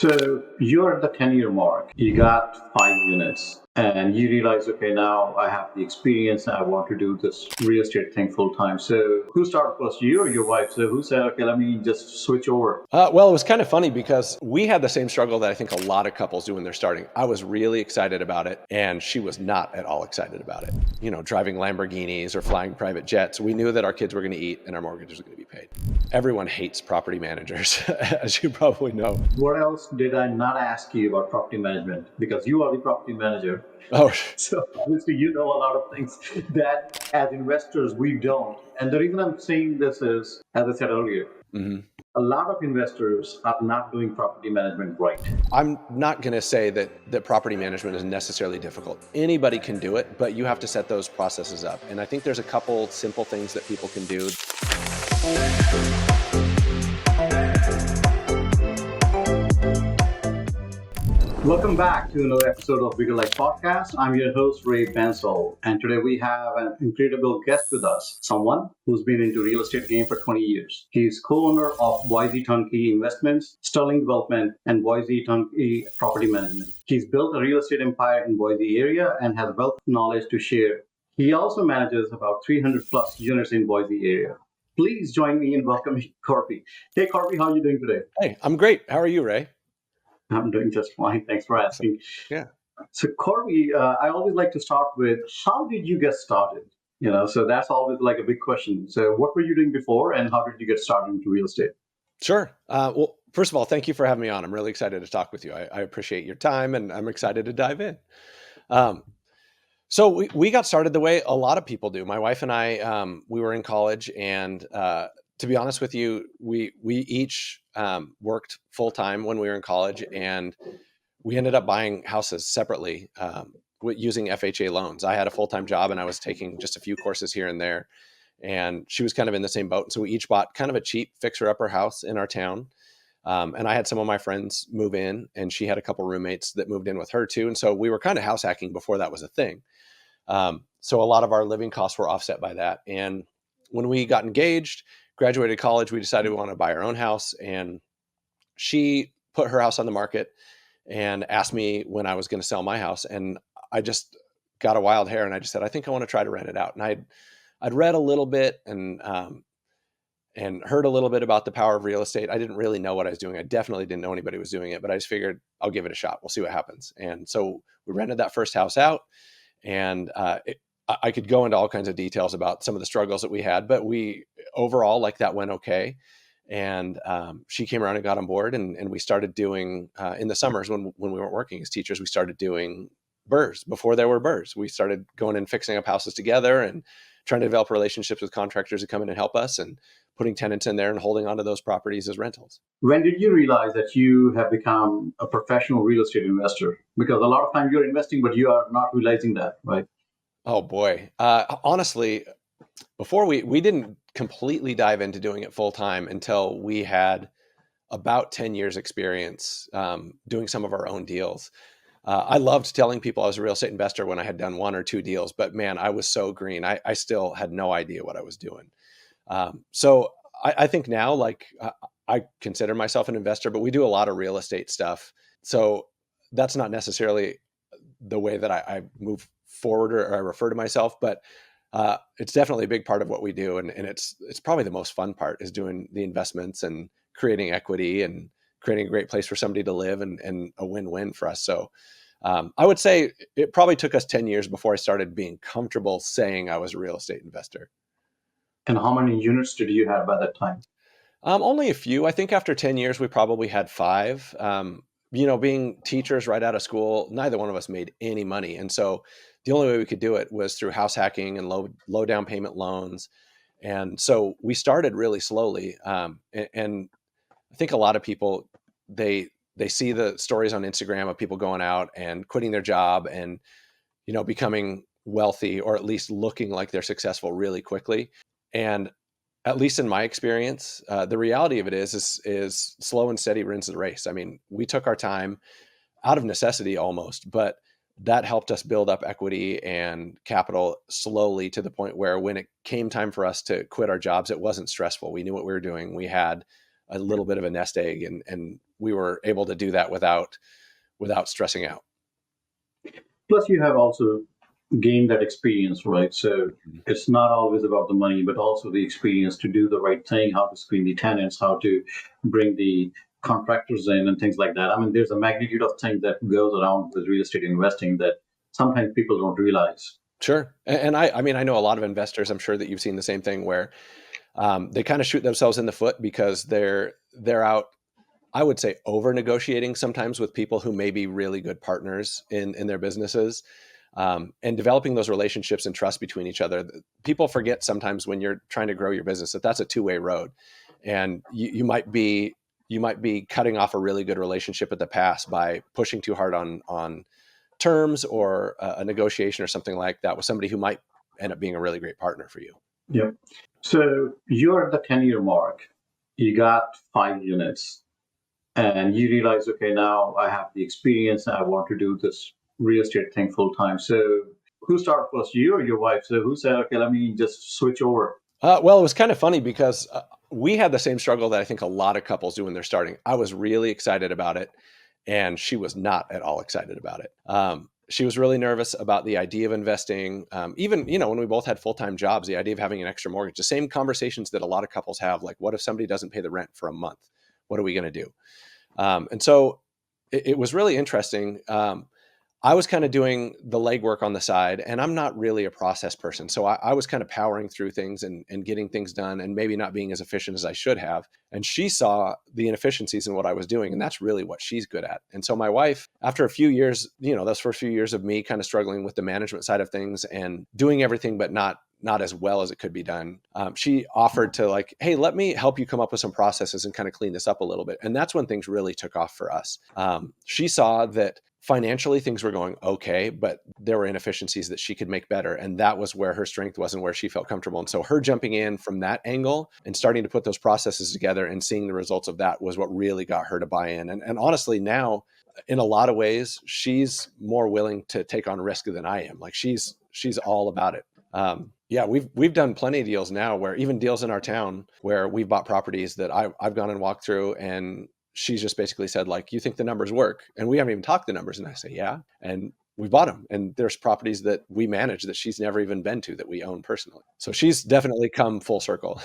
So you're at the 10-year mark. You got 5 units and you realize, okay, now I have the experience and I want to do this real estate thing full time. So who started first, you or your wife? So who said, okay, let me just switch over? Well, it was kind of funny because we had the same struggle that I think a lot of couples do when they're starting. I was really excited about it, and she was not at all excited about it. You know, driving Lamborghinis or flying private jets. We knew that our kids were going to eat and our mortgages were going to be paid. Everyone hates property managers, as you probably know. What else did I not ask you about property management? Because you are the property manager. Oh, So obviously you know a lot of things that as investors we don't. And the reason I'm saying this is, as I said earlier, mhm. a lot of investors are not doing property management right. I'm not going to say that property management is necessarily difficult. Anybody can do it, but you have to set those processes up. And I think there's a couple simple things that people can do. Welcome back to another episode of Bigger Life Podcast. I'm your host, Ray Bensel, and today we have an incredible guest with us, someone who's been into real estate game for 20 years. He's co-owner of YZ Turnkey Investments, Sterling Development, and YZ Turnkey Property Management. He's built a real estate empire in Boise area and has wealth of knowledge to share. He also manages about 300 plus units in Boise area. Please join me in welcoming Corby. Hey, Corby, how are you doing today? Hey, I'm great. How are you, Ray? I'm doing just fine. Thanks for asking. Yeah. So, Corby, I always like to start with how did you get started? So that's always like a big question. So, what were you doing before, and how did you get started into real estate? Sure. Well, first of all, thank you for having me on. I'm really excited to talk with you. I appreciate your time, and I'm excited to dive in. Um, so we got started the way a lot of people do. My wife and I, we were in college, and to be honest with you, we each worked full time when we were in college, and we ended up buying houses separately using FHA loans. I had a full time job, and I was taking just a few courses here and there, and she was kind of in the same boat. So we each bought kind of a cheap fixer upper house in our town. And I had some of my friends move in, and she had a couple roommates that moved in with her too. And so we were kind of house hacking before that was a thing. So a lot of our living costs were offset by that. And when we got engaged, graduated college, we decided we wanted to buy our own house. And she put her house on the market and asked me when I was going to sell my house. And I just got a wild hair, and I just said, I think I want to try to rent it out. And I'd read a little bit and heard a little bit about the power of real estate. I didn't really know what I was doing. I definitely didn't know anybody was doing it, but I just figured I'll give it a shot. We'll see what happens. And so we rented that first house out, and I could go into all kinds of details about some of the struggles that we had, but we overall, like, that went okay. And she came around and got on board, and we started doing in the summers when we weren't working as teachers, we started doing BRRRRs before there were BRRRRs. We started going and fixing up houses together and trying to develop relationships with contractors who come in and help us, and putting tenants in there and holding onto those properties as rentals. When did you realize that you have become a professional real estate investor? Because a lot of times you're investing, but you are not realizing that, right? Oh boy. Honestly, before we didn't completely dive into doing it full time until we had about 10 years experience doing some of our own deals. I loved telling people I was a real estate investor when I had done one or two deals, but man, I was so green. I still had no idea what I was doing. So I think now, like, I consider myself an investor, but we do a lot of real estate stuff. So that's not necessarily the way that I move forward or I refer to myself, but it's definitely a big part of what we do. And it's probably the most fun part, is doing the investments and creating equity and creating a great place for somebody to live, and a win-win for us. So I would say it probably took us 10 years before I started being comfortable saying I was a real estate investor. And how many units did you have by that time? Only a few. I think after 10 years, we probably had five. Being teachers right out of school, neither one of us made any money. And so the only way we could do it was through house hacking and low down payment loans. And so we started really slowly. And I think a lot of people, they see the stories on Instagram of people going out and quitting their job and, becoming wealthy, or at least looking like they're successful really quickly. And at least in my experience, the reality of it is slow and steady wins the race. I mean, we took our time out of necessity almost, but that helped us build up equity and capital slowly, to the point where when it came time for us to quit our jobs, it wasn't stressful. We knew what we were doing. We had a little bit of a nest egg, and we were able to do that without stressing out. Plus, you have also gained that experience, right? So it's not always about the money, but also the experience to do the right thing, how to screen the tenants, how to bring the contractors in, and things like that. I mean, there's a magnitude of things that goes around with real estate investing that sometimes people don't realize. Sure. And I mean, I know a lot of investors, I'm sure that you've seen the same thing, where they kind of shoot themselves in the foot because they're out, I would say, over negotiating sometimes with people who may be really good partners in their businesses, and developing those relationships and trust between each other. People forget sometimes when you're trying to grow your business that that's a two-way road, and you might be cutting off a really good relationship at the pass by pushing too hard on terms or a negotiation or something like that with somebody who might end up being a really great partner for you. Yeah. So you're at the 10-year mark. You got 5 units, and you realize, okay, now I have the experience and I want to do this real estate thing full time. So who started first, you or your wife? So who said, okay, let me just switch over? Well, it was kind of funny because we had the same struggle that I think a lot of couples do when they're starting. I was really excited about it, and she was not at all excited about it. She was really nervous about the idea of investing. Even, when we both had full-time jobs, the idea of having an extra mortgage, the same conversations that a lot of couples have, like, what if somebody doesn't pay the rent for a month? What are we going to do? And so it was really interesting. I was kind of doing the legwork on the side, and I'm not really a process person. So I was kind of powering through things and getting things done and maybe not being as efficient as I should have. And she saw the inefficiencies in what I was doing, and that's really what she's good at. And so my wife, after a few years, those first few years of me kind of struggling with the management side of things and doing everything, but not as well as it could be done, she offered to, like, hey, let me help you come up with some processes and kind of clean this up a little bit. And that's when things really took off for us. She saw that financially things were going okay, but there were inefficiencies that she could make better. And that was where her strength was and where she felt comfortable. And so her jumping in from that angle and starting to put those processes together and seeing the results of that was what really got her to buy in. And honestly, now, in a lot of ways, she's more willing to take on risk than I am. Like, she's all about it. Yeah, we've done plenty of deals now, where even deals in our town where we've bought properties that I've gone and walked through, and she's just basically said, like, you think the numbers work? And we haven't even talked the numbers. And I say, yeah. And we bought them. And there's properties that we manage that she's never even been to that we own personally. So she's definitely come full circle.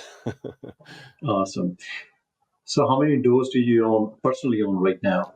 Awesome. So how many doors do you personally own right now?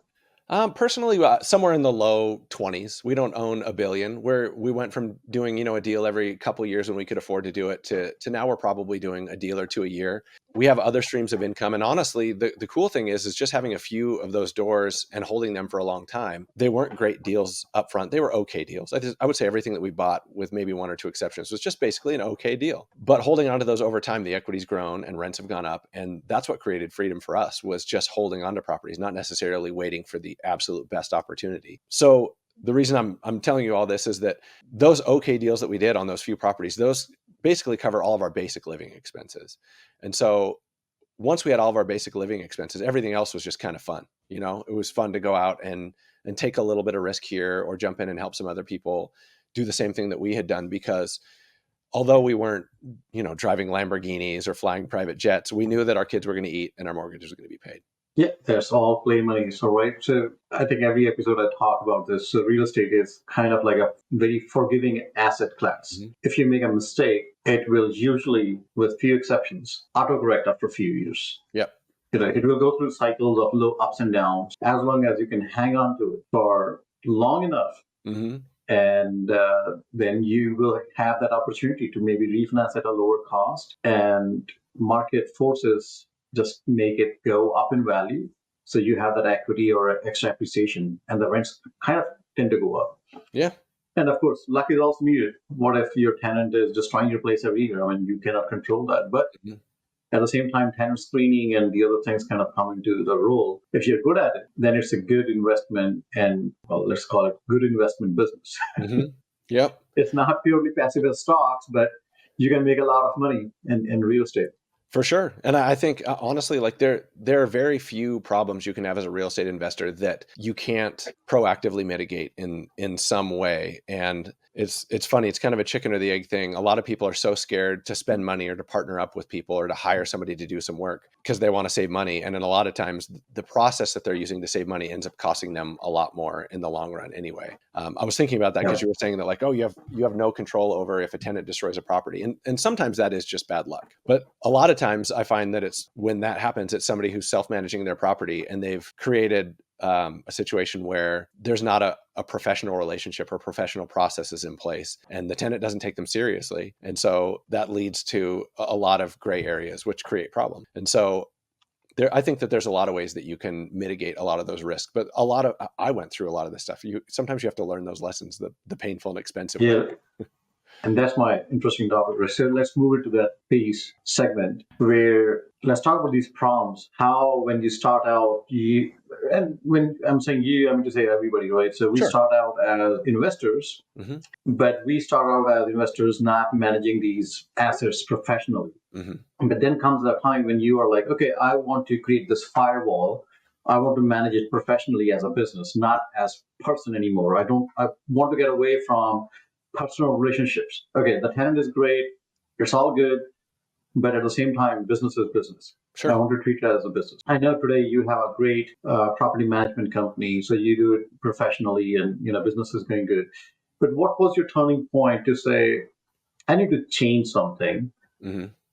Personally, somewhere in the low 20s. We don't own a billion. We went from doing, a deal every couple of years when we could afford to do it to now we're probably doing a deal or two a year. We have other streams of income. And honestly, the cool thing is just having a few of those doors and holding them for a long time. They weren't great deals up front. They were okay deals. I would say everything that we bought, with maybe one or two exceptions, was just basically an okay deal. But holding on to those over time, the equity's grown and rents have gone up. And that's what created freedom for us, was just holding on to properties, not necessarily waiting for the absolute best opportunity. So the reason I'm telling you all this is that those okay deals that we did on those few properties, those basically cover all of our basic living expenses. And so once we had all of our basic living expenses, everything else was just kind of fun. It was fun to go out and take a little bit of risk here, or jump in and help some other people do the same thing that we had done, because although we weren't, driving Lamborghinis or flying private jets, we knew that our kids were going to eat and our mortgages were going to be paid. Yeah, that's all play money. So, right. So, I think every episode I talk about this. So, real estate is kind of like a very forgiving asset class. Mm-hmm. If you make a mistake, it will usually, with few exceptions, autocorrect after a few years. Yep. It will go through cycles of low ups and downs. As long as you can hang on to it for long enough, Mm-hmm. and then you will have that opportunity to maybe refinance at a lower cost, and market forces just make it go up in value. So you have that equity or extra appreciation, and the rents kind of tend to go up. Yeah. And of course, luck is also needed. What if your tenant is destroying your place every year? I mean, you cannot control that. But at the same time, tenant screening and the other things kind of come into the role. If you're good at it, then it's a good investment, and, well, let's call it good investment business. Mm-hmm. Yep. It's not purely passive as stocks, but you can make a lot of money in real estate. For sure. And I think honestly, like there are very few problems you can have as a real estate investor that you can't proactively mitigate in some way. And it's funny, it's kind of a chicken or the egg thing. A lot of people are so scared to spend money or to partner up with people or to hire somebody to do some work because they want to save money. And then a lot of times the process that they're using to save money ends up costing them a lot more in the long run anyway. I was thinking about that because you were saying that like, oh, you have no control over if a tenant destroys a property. And sometimes that is just bad luck. But a lot of times I find that it's when that happens, it's somebody who's self-managing their property and they've created a situation where there's not a professional relationship or professional processes in place and the tenant doesn't take them seriously. And so that leads to a lot of gray areas, which create problems. And so I think that there's a lot of ways that you can mitigate a lot of those risks, but I went through a lot of this stuff. Sometimes you have to learn those lessons, the painful and expensive way. Yeah. And that's my interesting topic. So let's move into that piece segment where let's talk about these problems. How, when you start out, and when I'm saying you, I mean to say everybody, right? So we Sure. start out as investors, but we start out as investors not managing these assets professionally. But then comes the time when you are like, okay, I want to create this firewall. I want to manage it professionally as a business, not as person anymore. I want to get away from personal relationships. Okay, the tenant is great, it's all good, but at the same time, business is business. Sure. I want to treat it as a business. I know today you have a great property management company, so you do it professionally, and business is going good. But what was your turning point to say, I need to change something?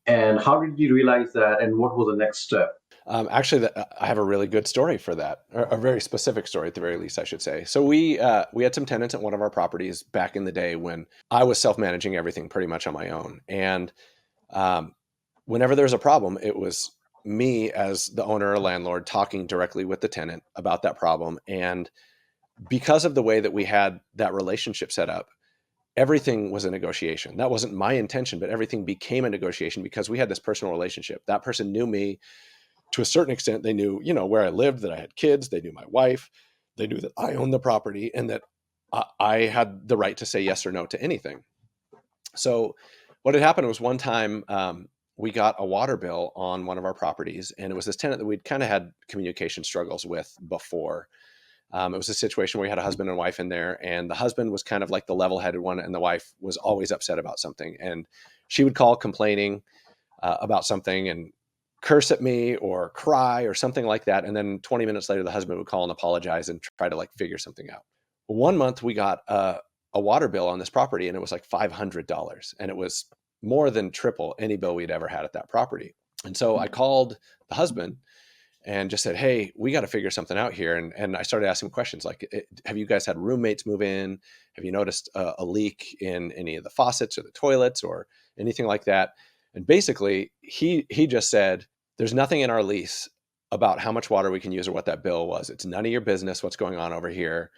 And how did you realize that? And what was the next step? Actually, I have a really good story for that, or a very specific story at the very least, I should say. So we had some tenants at one of our properties back in the day when I was self-managing everything pretty much on my own. And whenever there was a problem, it was me as the owner or landlord talking directly with the tenant about that problem. And because of the way that we had that relationship set up, everything was a negotiation. That wasn't my intention, but everything became a negotiation because we had this personal relationship. That person knew me. To a certain extent, they knew, where I lived, that I had kids, they knew my wife, they knew that I owned the property and that I had the right to say yes or no to anything. So what had happened was one time we got a water bill on one of our properties, and it was this tenant that we'd kind of had communication struggles with before. It was a situation where we had a husband and wife in there, and the husband was kind of like the level-headed one, and the wife was always upset about something. And she would call complaining about something and curse at me or cry or something like that. And then 20 minutes later, the husband would call and apologize and try to like figure something out. One month we got a water bill on this property, and it was like $500, and it was more than triple any bill we'd ever had at that property. And so I called the husband and just said, hey, we got to figure something out here. And I started asking questions like, have you guys had roommates move in? Have you noticed a leak in any of the faucets or the toilets or anything like that? And basically, he just said, there's nothing in our lease about how much water we can use or what that bill was. It's none of your business what's going on over here.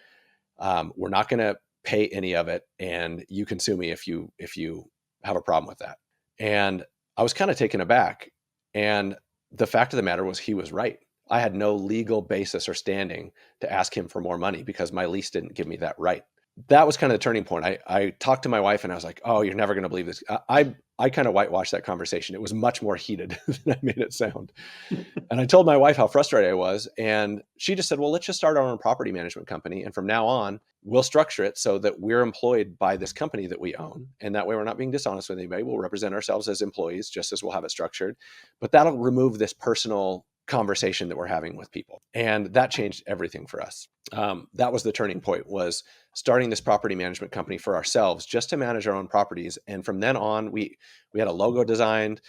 We're not going to pay any of it, and you can sue me if you have a problem with that. And I was kind of taken aback. And the fact of the matter was he was right. I had no legal basis or standing to ask him for more money because my lease didn't give me that right. That was kind of the turning point. I talked to my wife and I was like, oh, you're never going to believe this. I kind of whitewashed that conversation. It was much more heated than I made it sound. And I told my wife how frustrated I was. And she just said, well, let's just start our own property management company. And from now on, we'll structure it so that we're employed by this company that we own. And that way we're not being dishonest with anybody. We'll represent ourselves as employees, just as we'll have it structured. But that'll remove this personal conversation that we're having with people. And that changed everything for us. That was the turning point, was starting this property management company for ourselves just to manage our own properties. And from then on, we had a logo designed,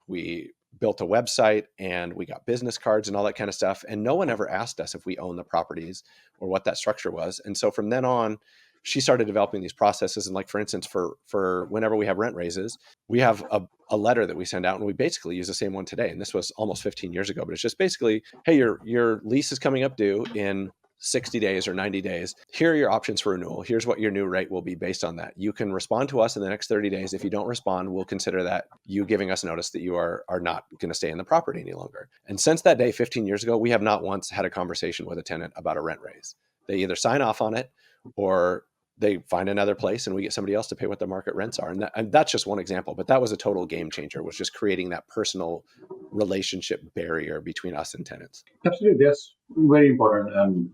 we built a website, and we got business cards and all that kind of stuff. And no one ever asked us if we own the properties or what that structure was. And so from then on, she started developing these processes. And like, for instance, for whenever we have rent raises, we have a letter that we send out, and we basically use the same one today. And this was almost 15 years ago, but it's just basically, hey, your lease is coming up due in 60 days or 90 days. Here are your options for renewal. Here's what your new rate will be based on that. You can respond to us in the next 30 days. If you don't respond, we'll consider that you giving us notice that you are not going to stay in the property any longer. And since that day, 15 years ago, we have not once had a conversation with a tenant about a rent raise. They either sign off on it or they find another place and we get somebody else to pay what the market rents are. And that's just one example, but that was a total game changer, was just creating that personal relationship barrier between us and tenants. Absolutely, that's very important. And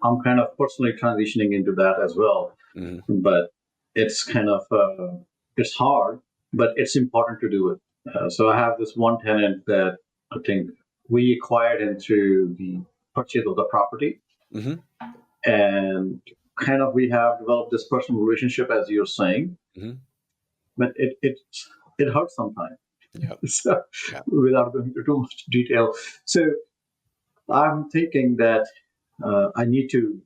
I'm kind of personally transitioning into that as well. Mm-hmm. But it's kind of it's hard, but it's important to do it. So I have this one tenant that I think we acquired him through the purchase of the property, Mm-hmm. and kind of we have developed this personal relationship, as you're saying. Mm-hmm. But it hurts sometimes. Yep. So Yeah. without going into too much detail, so I'm thinking that I need to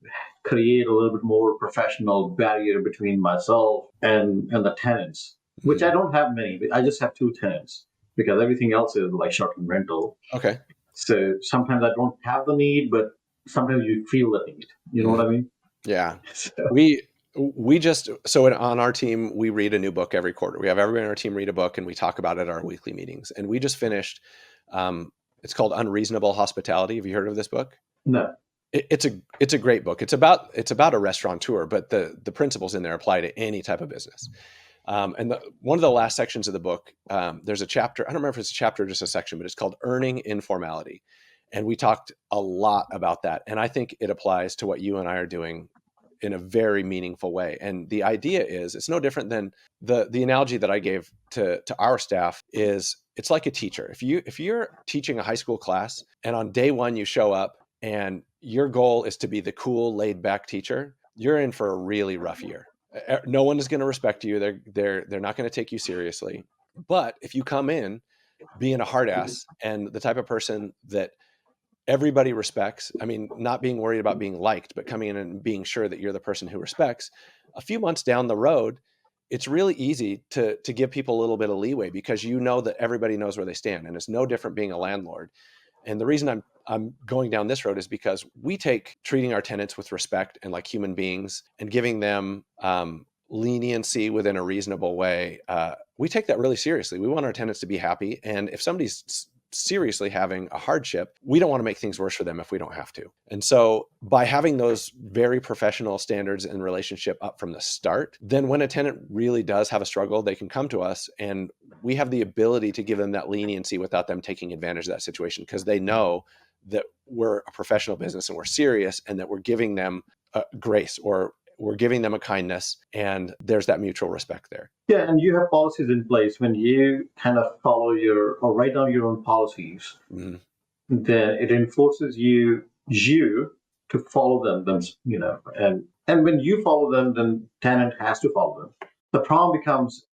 create a little bit more professional barrier between myself and the tenants, which I don't have many. I just have two tenants because everything else is like short-term rental. Okay. So sometimes I don't have the need, but sometimes you feel the need. You know what I mean? Yeah. So, On our team, we read a new book every quarter. We have everybody on our team read a book and we talk about it at our weekly meetings. And we just finished, it's called Unreasonable Hospitality. Have you heard of this book? no. It's a great book. It's about a restaurateur, but the principles in there apply to any type of business. One of the last sections of the book, there's a chapter. I don't remember if it's a chapter or just a section, but it's called Earning Informality. And we talked a lot about that. And I think it applies to what you and I are doing in a very meaningful way. And the idea is, it's no different than the analogy that I gave to our staff is, it's like a teacher. If you're teaching a high school class and on day one you show up and your goal is to be the cool, laid back teacher, you're in for a really rough year. No one is going to respect you. They're not going to take you seriously. But if you come in being a hard ass and the type of person that everybody respects, I mean, not being worried about being liked, but coming in and being sure that you're the person who respects, a few months down the road, it's really easy to give people a little bit of leeway because you know that everybody knows where they stand. And it's no different being a landlord. And the reason I'm going down this road is because we take treating our tenants with respect and like human beings and giving them leniency within a reasonable way. We take that really seriously. We want our tenants to be happy. And if somebody's seriously having a hardship, we don't want to make things worse for them if we don't have to. And so by having those very professional standards and relationship up from the start, then when a tenant really does have a struggle, they can come to us and we have the ability to give them that leniency without them taking advantage of that situation because they know that we're a professional business and we're serious and that we're giving them grace or we're giving them a kindness, and there's that mutual respect there. Yeah, and you have policies in place when you kind of follow or write down your own policies, Mm-hmm. then it enforces you to follow them, and when you follow them, then tenant has to follow them. The problem becomes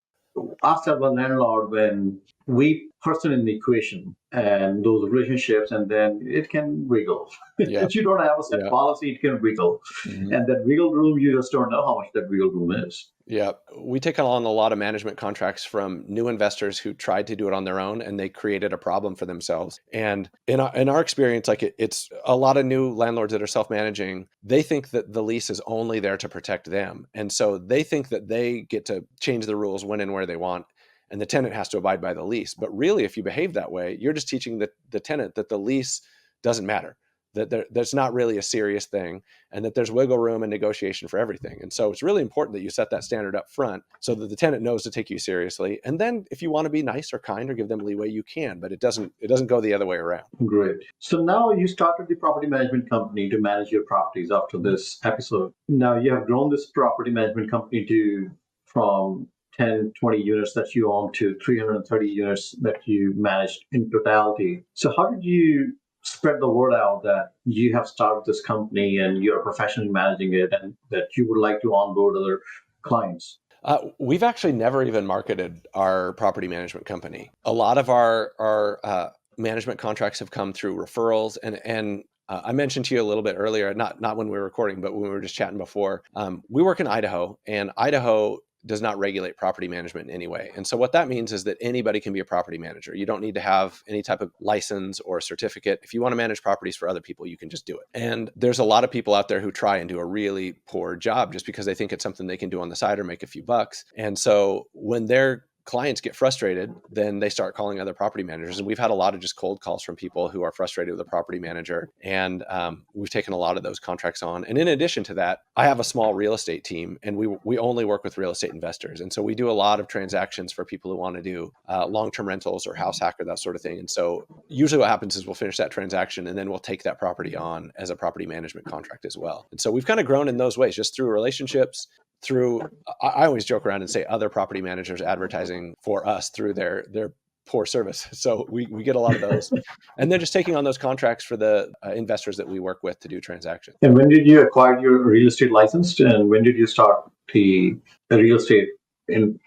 us as a landlord when we person in the equation and those relationships, and then it can wiggle. Yeah. If you don't have a set policy, it can wiggle. Mm-hmm. And that wiggle room, you just don't know how much that wiggle room is. Yeah. We take on a lot of management contracts from new investors who tried to do it on their own and they created a problem for themselves. And in our experience, like it's a lot of new landlords that are self-managing, they think that the lease is only there to protect them. And so they think that they get to change the rules when and where they want. And the tenant has to abide by the lease. But really, if you behave that way, you're just teaching the tenant that the lease doesn't matter, that that's not really a serious thing, and that there's wiggle room and negotiation for everything. And so it's really important that you set that standard up front so that the tenant knows to take you seriously. And then if you want to be nice or kind or give them leeway, you can, but it doesn't go the other way around. Great. So now you started the property management company to manage your properties after this episode. Now you have grown this property management company from 10, 20 units that you own to 330 units that you managed in totality. So how did you spread the word out that you have started this company and you're professionally managing it and that you would like to onboard other clients? We've actually never even marketed our property management company. A lot of our management contracts have come through referrals, and I mentioned to you a little bit earlier, not when we were recording, but when we were just chatting before. We work in Idaho, and Idaho does not regulate property management in any way. And so what that means is that anybody can be a property manager. You don't need to have any type of license or certificate. If you want to manage properties for other people, you can just do it. And there's a lot of people out there who try and do a really poor job just because they think it's something they can do on the side or make a few bucks. And so when they're clients get frustrated, then they start calling other property managers. And we've had a lot of just cold calls from people who are frustrated with a property manager. And we've taken a lot of those contracts on. And in addition to that, I have a small real estate team, and we only work with real estate investors. And so we do a lot of transactions for people who want to do long-term rentals or house hacker, that sort of thing. And so usually what happens is we'll finish that transaction and then we'll take that property on as a property management contract as well. And so we've kind of grown in those ways, just through relationships, through, I always joke around and say other property managers advertising for us through their poor service. So we get a lot of those. And then just taking on those contracts for the investors that we work with to do transactions. And when did you acquire your real estate license, and when did you start the real estate in,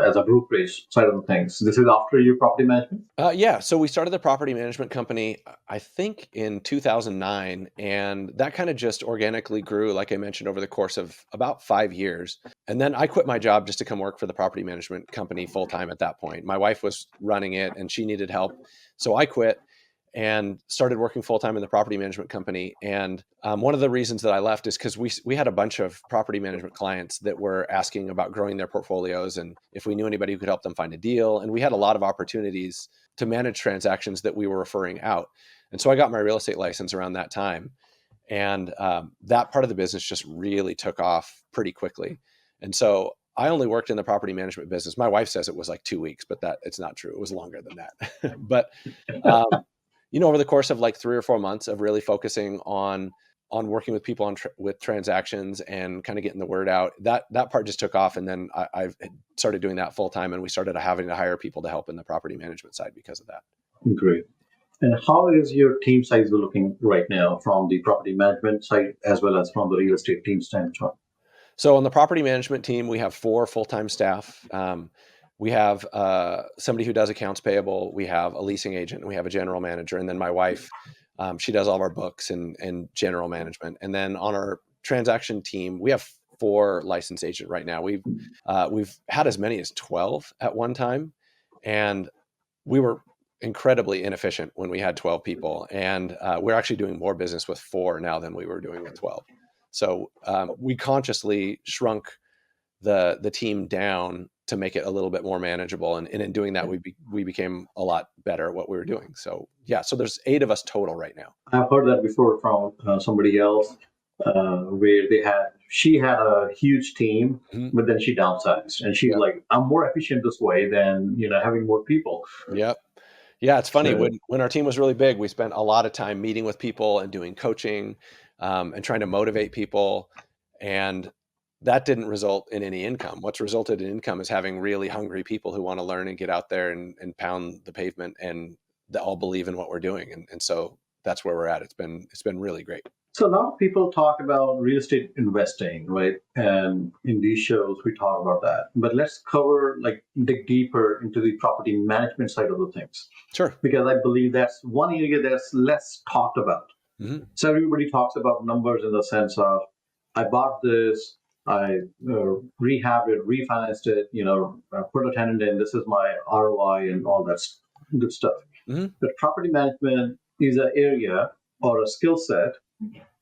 as a brokerage side of things? This is after your property management? Yeah. So we started the property management company, I think in 2009, and that kind of just organically grew, like I mentioned, over the course of about 5 years. And then I quit my job just to come work for the property management company full time at that point. My wife was running it and she needed help. So I quit and started working full time in the property management company. And one of the reasons that I left is because we had a bunch of property management clients that were asking about growing their portfolios and if we knew anybody who could help them find a deal. And we had a lot of opportunities to manage transactions that we were referring out. And so I got my real estate license around that time. And that part of the business just really took off pretty quickly. And so I only worked in the property management business. My wife says it was like 2 weeks, but it's not true. It was longer than that. But over the course of like 3 or 4 months of really focusing on working with people with transactions and kind of getting the word out, that part just took off. And then I've started doing that full time, and we started having to hire people to help in the property management side because of that. Great. And how is your team size looking right now from the property management side as well as from the real estate team standpoint? So on the property management team, we have 4 full-time staff. We have somebody who does accounts payable. We have a leasing agent. And we have a general manager. And then my wife, she does all of our books and general management. And then on our transaction team, we have 4 licensed agents right now. We've had as many as 12 at one time. And we were incredibly inefficient when we had 12 people. And we're actually doing more business with 4 now than we were doing with 12. So we consciously shrunk the team down to make it a little bit more manageable. And in doing that, we became a lot better at what we were doing. So yeah, so there's 8 of us total right now. I've heard that before from somebody else where she had a huge team, but then she downsized and she's like, I'm more efficient this way than, having more people. Yep. Yeah. It's funny. When our team was really big, we spent a lot of time meeting with people and doing coaching and trying to motivate people. And that didn't result in any income. What's resulted in income is having really hungry people who want to learn and get out there and pound the pavement, and they all believe in what we're doing. And so that's where we're at. It's been really great. So a lot of people talk about real estate investing, right? And in these shows, we talk about that. But let's dig deeper into the property management side of the things. Sure. Because I believe that's one area that's less talked about. Mm-hmm. So everybody talks about numbers in the sense of, I bought this, I rehabbed it, refinanced it, put a tenant in, this is my ROI and all that good stuff. Mm-hmm. But property management is an area or a skill set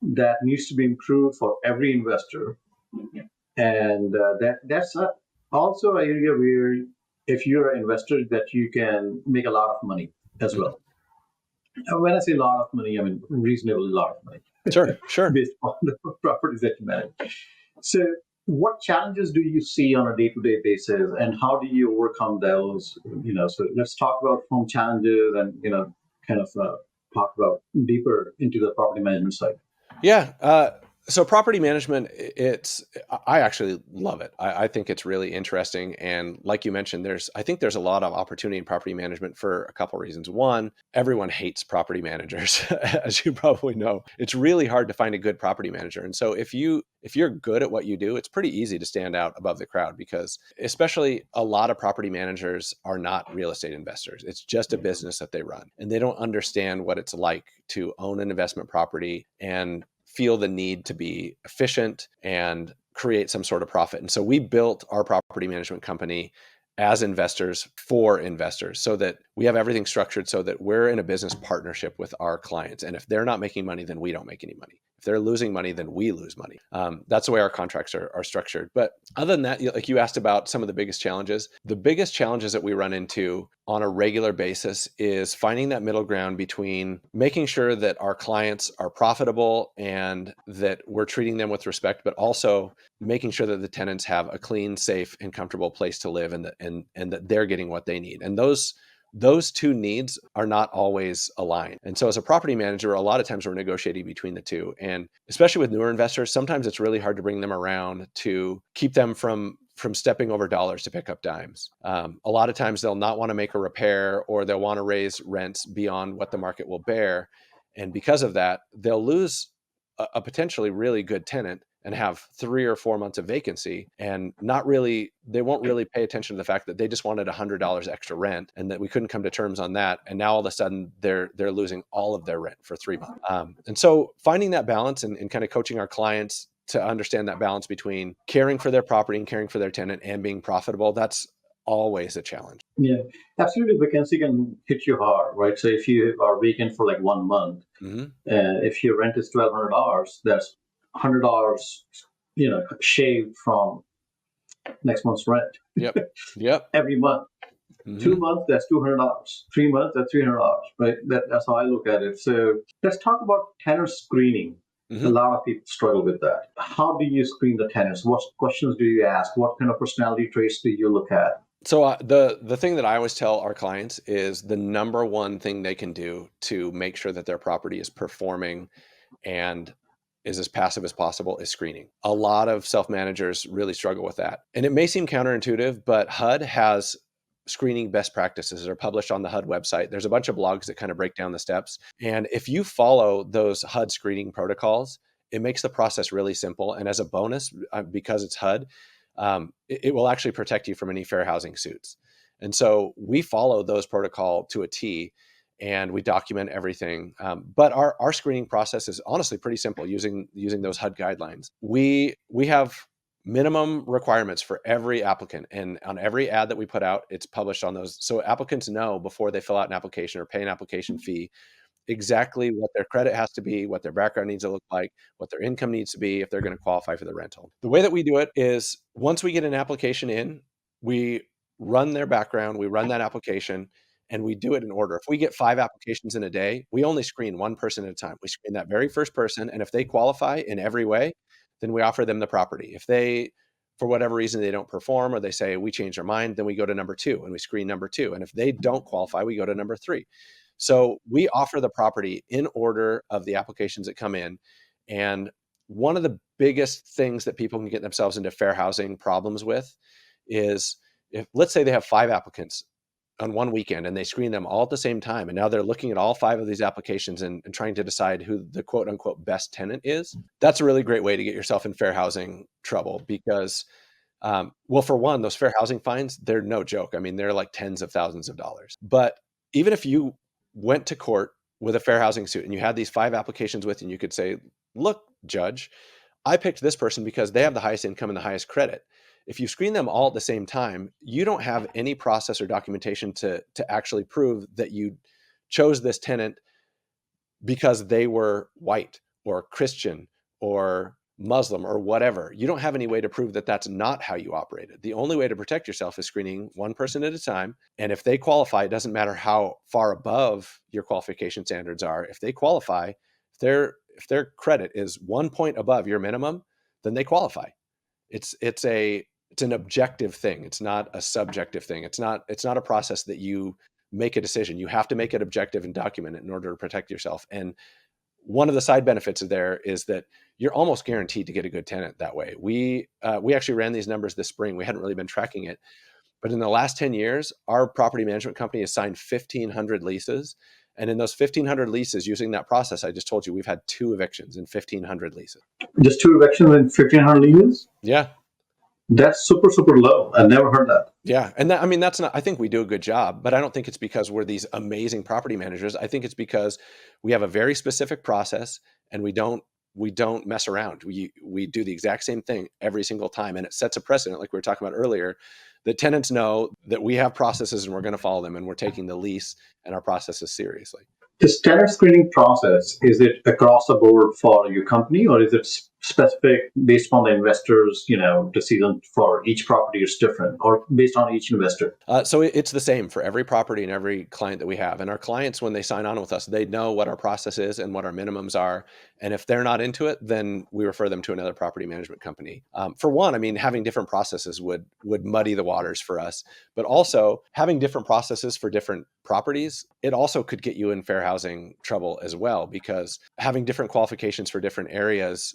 that needs to be improved for every investor. And that's also an area where if you're an investor that you can make a lot of money as well. And when I say a lot of money, I mean reasonably a lot of money. Sure. Based on the properties that you manage. So what challenges do you see on a day-to-day basis, and how do you overcome those? So let's talk about from challenges and, talk about deeper into the property management side. Yeah. So property management, I actually love it. I think it's really interesting. And like you mentioned, I think there's a lot of opportunity in property management for a couple of reasons. One, everyone hates property managers, as you probably know. It's really hard to find a good property manager. And so if you're good at what you do, it's pretty easy to stand out above the crowd, because especially a lot of property managers are not real estate investors. It's just a business that they run, and they don't understand what it's like to own an investment property and feel the need to be efficient and create some sort of profit. And so we built our property management company as investors for investors, so that we have everything structured so that we're in a business partnership with our clients. And if they're not making money, then we don't make any money. If they're losing money, then we lose money. That's the way our contracts are structured. But other than that, like you asked about some of the biggest challenges that we run into on a regular basis is finding that middle ground between making sure that our clients are profitable and that we're treating them with respect, but also making sure that the tenants have a clean, safe, and comfortable place to live, and that they're getting what they need. And those two needs are not always aligned. And so as a property manager, a lot of times we're negotiating between the two. And especially with newer investors, sometimes it's really hard to bring them around to keep them from stepping over dollars to pick up dimes. A lot of times they'll not want to make a repair, or they'll want to raise rents beyond what the market will bear. And because of that, they'll lose a potentially really good tenant and have 3 or 4 months of vacancy, and they won't really pay attention to the fact that they just wanted $100 extra rent and that we couldn't come to terms on that. And now all of a sudden they're losing all of their rent for 3 months. And so finding that balance and kind of coaching our clients to understand that balance between caring for their property and caring for their tenant and being profitable, that's always a challenge. Yeah, absolutely. Vacancy can hit you hard, right? So if you are vacant for like 1 month, if your rent is $1,200, that's $100, shaved from next month's rent. Yep. Every month. 2 months, that's $200. 3 months, that's $300, right? That's how I look at it. So let's talk about tenant screening. A lot of people struggle with that. How do you screen the tenants? What questions do you ask? What kind of personality traits do you look at? So the thing that I always tell our clients is the number one thing they can do to make sure that their property is performing and is as passive as possible is screening. A lot of self-managers really struggle with that. And it may seem counterintuitive, but HUD has screening best practices that are published on the HUD website. There's a bunch of blogs that kind of break down the steps. And if you follow those HUD screening protocols, it makes the process really simple. And as a bonus, because it's HUD, it will actually protect you from any fair housing suits. And so we follow those protocol to a T, and we document everything. But our screening process is honestly pretty simple using those HUD guidelines. We have minimum requirements for every applicant, and on every ad that we put out, it's published on those. So applicants know before they fill out an application or pay an application fee exactly what their credit has to be, what their background needs to look like, what their income needs to be if they're going to qualify for the rental. The way that we do it is once we get an application in, we run their background, we run that application, and we do it in order. If we get 5 applications in a day, we only screen one person at a time. We screen that very first person, and if they qualify in every way, then we offer them the property. If they, for whatever reason, they don't perform or they say we changed our mind, then we go to number 2 and we screen number 2. And if they don't qualify, we go to number 3. So we offer the property in order of the applications that come in. And one of the biggest things that people can get themselves into fair housing problems with is if, let's say they have 5 applicants on one weekend and they screen them all at the same time. And now they're looking at all 5 of these applications and trying to decide who the quote unquote best tenant is. That's a really great way to get yourself in fair housing trouble because, well, for one, those fair housing fines, they're no joke. I mean, they're like tens of thousands of dollars. But even if you went to court with a fair housing suit and you had these 5 applications with, and you could say, look, judge, I picked this person because they have the highest income and the highest credit. If you screen them all at the same time, you don't have any process or documentation to actually prove that you chose this tenant because they were white or Christian or Muslim or whatever. You don't have any way to prove that that's not how you operated. The only way to protect yourself is screening one person at a time. And if they qualify, it doesn't matter how far above your qualification standards are. If they qualify, if their credit is 1 point above your minimum, then they qualify. It's an objective thing. It's not a subjective thing. It's not a process that you make a decision. You have to make it objective and document it in order to protect yourself. And one of the side benefits of there is that you're almost guaranteed to get a good tenant that way. We actually ran these numbers this spring. We hadn't really been tracking it, but in the last 10 years, our property management company has signed 1,500 leases. And in those 1,500 leases, using that process I just told you, we've had 2 evictions in 1,500 leases. Just 2 evictions in 1,500 leases? Yeah. That's super, super low. I've never heard that. Yeah. And that's not, I think we do a good job, but I don't think it's because we're these amazing property managers. I think it's because we have a very specific process and we don't mess around. We do the exact same thing every single time. And it sets a precedent, like we were talking about earlier, that tenants know that we have processes and we're going to follow them, and we're taking the lease and our processes seriously. This tenant screening process, is it across the board for your company, or is it specific based on the investors, decision for each property is different, or based on each investor? So it's the same for every property and every client that we have. And our clients, when they sign on with us, they know what our process is and what our minimums are. And if they're not into it, then we refer them to another property management company. For one, I mean, having different processes would muddy the waters for us. But also having different processes for different properties, it also could get you in fair housing trouble as well, because having different qualifications for different areas,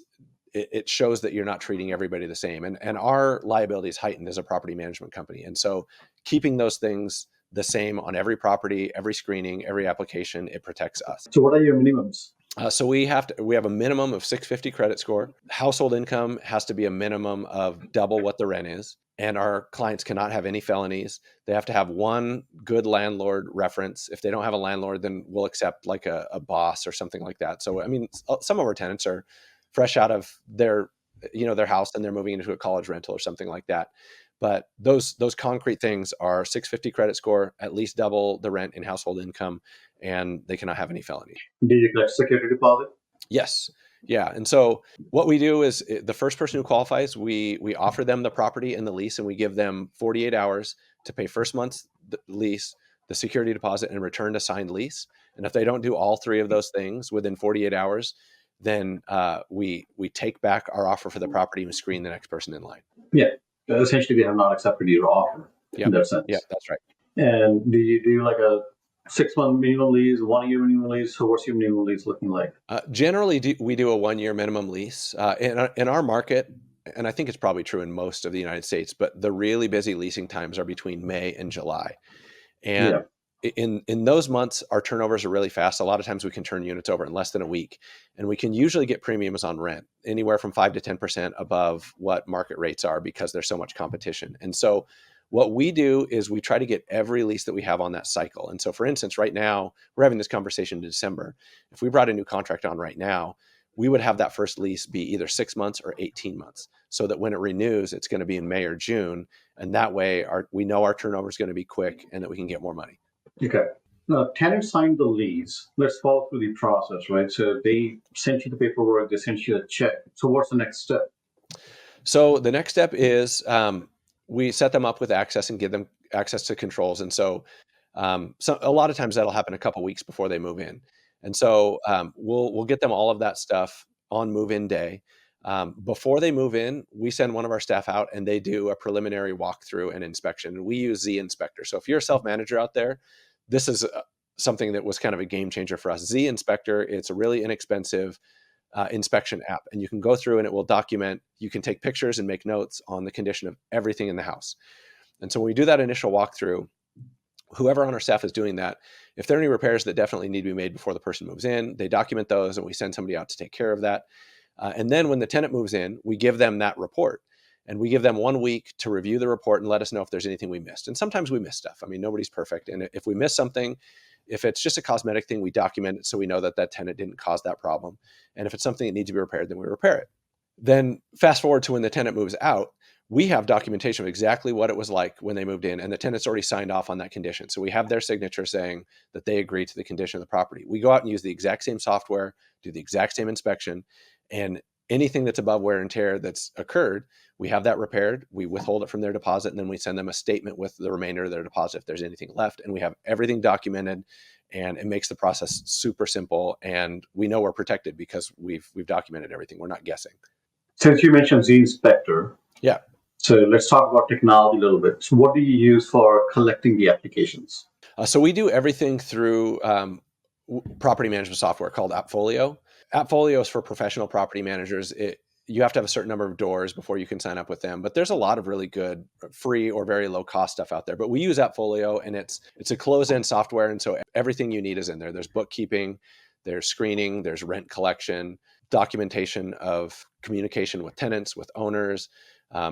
it shows that you're not treating everybody the same. And our liability is heightened as a property management company. And so keeping those things the same on every property, every screening, every application, it protects us. So what are your minimums? So we have a minimum of 650 credit score. Household income has to be a minimum of double what the rent is. And our clients cannot have any felonies. They have to have one good landlord reference. If they don't have a landlord, then we'll accept like a boss or something like that. So, I mean, some of our tenants are fresh out of their house and they're moving into a college rental or something like that. But those concrete things are 650 credit score, at least double the rent in household income, and they cannot have any felonies. Do you collect security deposit? Yes. Yeah. And so what we do is the first person who qualifies, we offer them the property and the lease, and we give them 48 hours to pay first month's lease, the security deposit, and return to signed lease. And if they don't do all three of those things within 48 hours, then we take back our offer for the property and screen the next person in line. Yeah. Essentially, we have not accepted your offer in that sense. Yeah, that's right. And do you do like a 6-month minimum lease, 1 year minimum lease? So what's your minimum lease looking like? Generally, we do a 1 year minimum lease. In our market, and I think it's probably true in most of the United States, but the really busy leasing times are between May and July. And in those months, our turnovers are really fast. A lot of times we can turn units over in less than a week, and we can usually get premiums on rent anywhere from 5 to 10% above what market rates are, because there's so much competition. And so what we do is we try to get every lease that we have on that cycle. And so, for instance, right now we're having this conversation in December. If we brought a new contract on right now, we would have that first lease be either 6 months or 18 months, so that when it renews, it's going to be in May or June. And that way we know our turnover is going to be quick and that we can get more money. Okay. Now, tenant signed the lease. Let's follow through the process, right? So they sent you the paperwork, they sent you a check. So what's the next step? So the next step is we set them up with access and give them access to controls. And so a lot of times that'll happen a couple weeks before they move in. And so we'll get them all of that stuff on move-in day. Before they move in, we send one of our staff out and they do a preliminary walkthrough and inspection. And we use Z Inspector. So if you're a self-manager out there, this is something that was kind of a game changer for us. Z Inspector, it's a really inexpensive inspection app, and you can go through and it will document. You can take pictures and make notes on the condition of everything in the house. And so when we do that initial walkthrough, whoever on our staff is doing that, if there are any repairs that definitely need to be made before the person moves in, they document those and we send somebody out to take care of that. And then when the tenant moves in, we give them that report, and we give them 1 week to review the report and let us know if there's anything we missed. And sometimes we miss stuff. I mean, nobody's perfect. And if we miss something, if it's just a cosmetic thing, we document it so we know that that tenant didn't cause that problem. And if it's something that needs to be repaired, then we repair it. Then fast forward to when the tenant moves out, we have documentation of exactly what it was like when they moved in, and the tenant's already signed off on that condition. So we have their signature saying that they agree to the condition of the property. We go out and use the exact same software, do the exact same inspection, and anything that's above wear and tear that's occurred, we have that repaired. We withhold it from their deposit, and then we send them a statement with the remainder of their deposit if there's anything left. And we have everything documented, and it makes the process super simple. And we know we're protected because we've documented everything. We're not guessing. Since you mentioned Z Inspector, yeah. So let's talk about technology a little bit. So what do you use for collecting the applications? So we do everything through property management software called AppFolio. AppFolio is for professional property managers. You have to have a certain number of doors before you can sign up with them. But there's a lot of really good free or very low cost stuff out there. But we use AppFolio, and it's a closed-end software. And so everything you need is in there. There's bookkeeping, there's screening, there's rent collection, documentation of communication with tenants, with owners.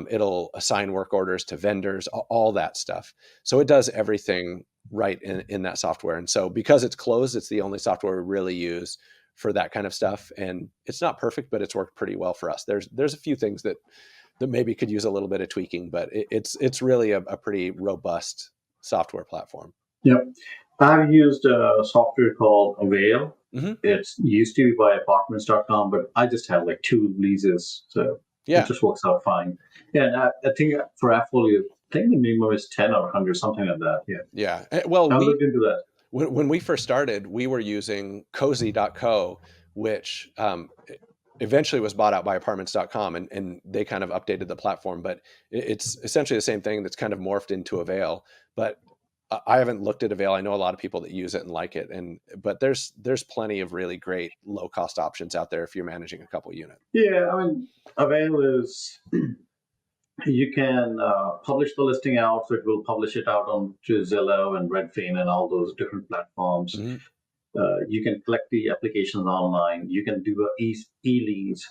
It'll assign work orders to vendors, all that stuff. So it does everything right in that software. And so because it's closed, it's the only software we really use for that kind of stuff. And it's not perfect, but it's worked pretty well for us. There's a few things that maybe could use a little bit of tweaking, but it's really a pretty robust software platform. Yep. I've used a software called Avail. Hmm. It's used to be by apartments.com, but I just have like two leases, so it Yeah, just works out fine. Yeah, and I think for Appfolio, I think the minimum is 10 or 100, something like that. Yeah. yeah. Well, I'll look into that. when we first started, we were using Cozy.co, which eventually was bought out by apartments.com, and they kind of updated the platform, but it's essentially the same thing that's kind of morphed into Avail. But I haven't looked at Avail. I know a lot of people that use it and like it, but there's plenty of really great low cost options out there if you're managing a couple units. Yeah, I mean, Avail is, you can publish the listing out, so it will publish it out on to Zillow and Redfin and all those different platforms. Hmm. You can collect the applications online. You can do a e-leads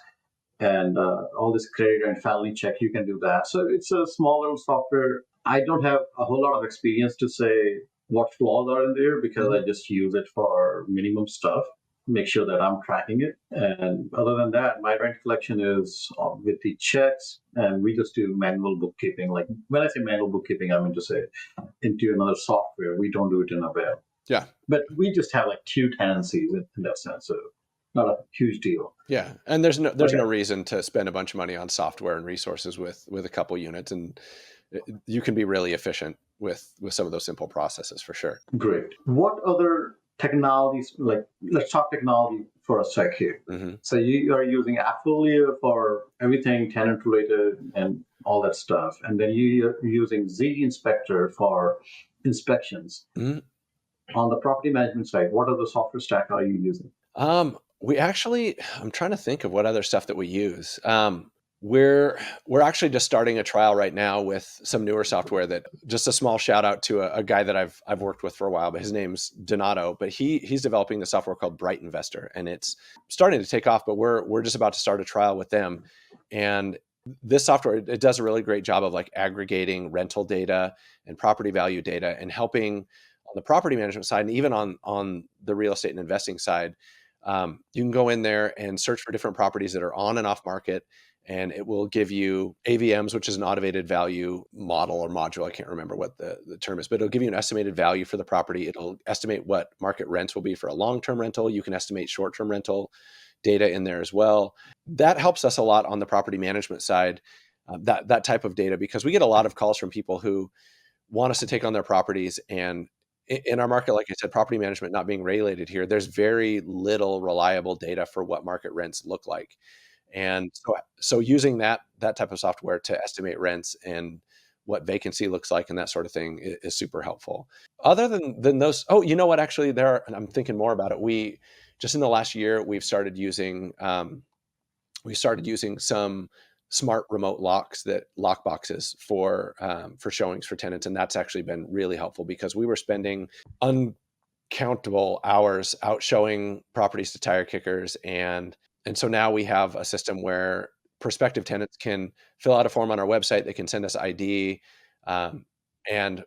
and all this credit and family check. You can do that. So it's a small little software. I don't have a whole lot of experience to say what flaws are in there because Hmm. I just use it for minimum stuff. Make sure that I'm tracking it. And other than that, my rent collection is with the checks, and we just do manual bookkeeping. Like when I say manual bookkeeping, I mean to say into another software. We don't do it in a web. Yeah. But we just have like two tenancies in that sense, so not a huge deal. Yeah, and there's Okay, no reason to spend a bunch of money on software and resources with a couple units, and you can be really efficient with some of those simple processes for sure. great. What other technologies, like let's talk technology for a sec here. Hmm. So you are using Appfolio for everything tenant related and all that stuff, and then you're using Z Inspector for inspections. Hmm. On the property management side, what other software stack are you using? We actually, I'm trying to think of what other stuff that we use. We're actually just starting a trial right now with some newer software. That just a small shout out to a guy that I've worked with for a while, but his name's Donato. But he's developing the software called Bright Investor, and it's starting to take off. But we're just about to start a trial with them, and this software, it does a really great job of like aggregating rental data and property value data and helping on the property management side and even on the real estate and investing side. You can go in there and search for different properties that are on and off market, and it will give you AVMs, which is an automated value model or module. I can't remember what the term is, but it'll give you an estimated value for the property. It'll estimate what market rents will be for a long-term rental. You can estimate short-term rental data in there as well. That helps us a lot on the property management side, that type of data, because we get a lot of calls from people who want us to take on their properties. And in our market, like I said, property management not being regulated here, there's very little reliable data for what market rents look like. And so using that type of software to estimate rents and what vacancy looks like and that sort of thing is super helpful. Other than those, oh, you know what? Actually, and I'm thinking more about it. We just in the last year we started using some smart remote locks, that lock boxes for showings for tenants, and that's actually been really helpful because we were spending uncountable hours out showing properties to tire kickers, and so now we have a system where prospective tenants can fill out a form on our website. They can send us ID, um, and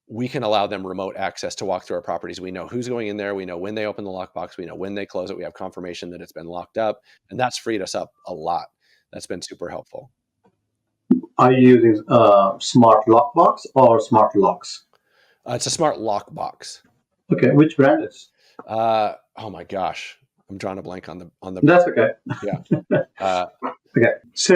we can allow them remote access to walk through our properties. We know who's going in there. We know when they open the lockbox. We know when they close it. We have confirmation that it's been locked up, and that's freed us up a lot. That's been super helpful. Are you using smart lockbox or smart locks? It's a smart lockbox. Okay, which brand is? Oh my gosh, I'm drawing a blank on the That's okay. yeah. Uh, Okay, so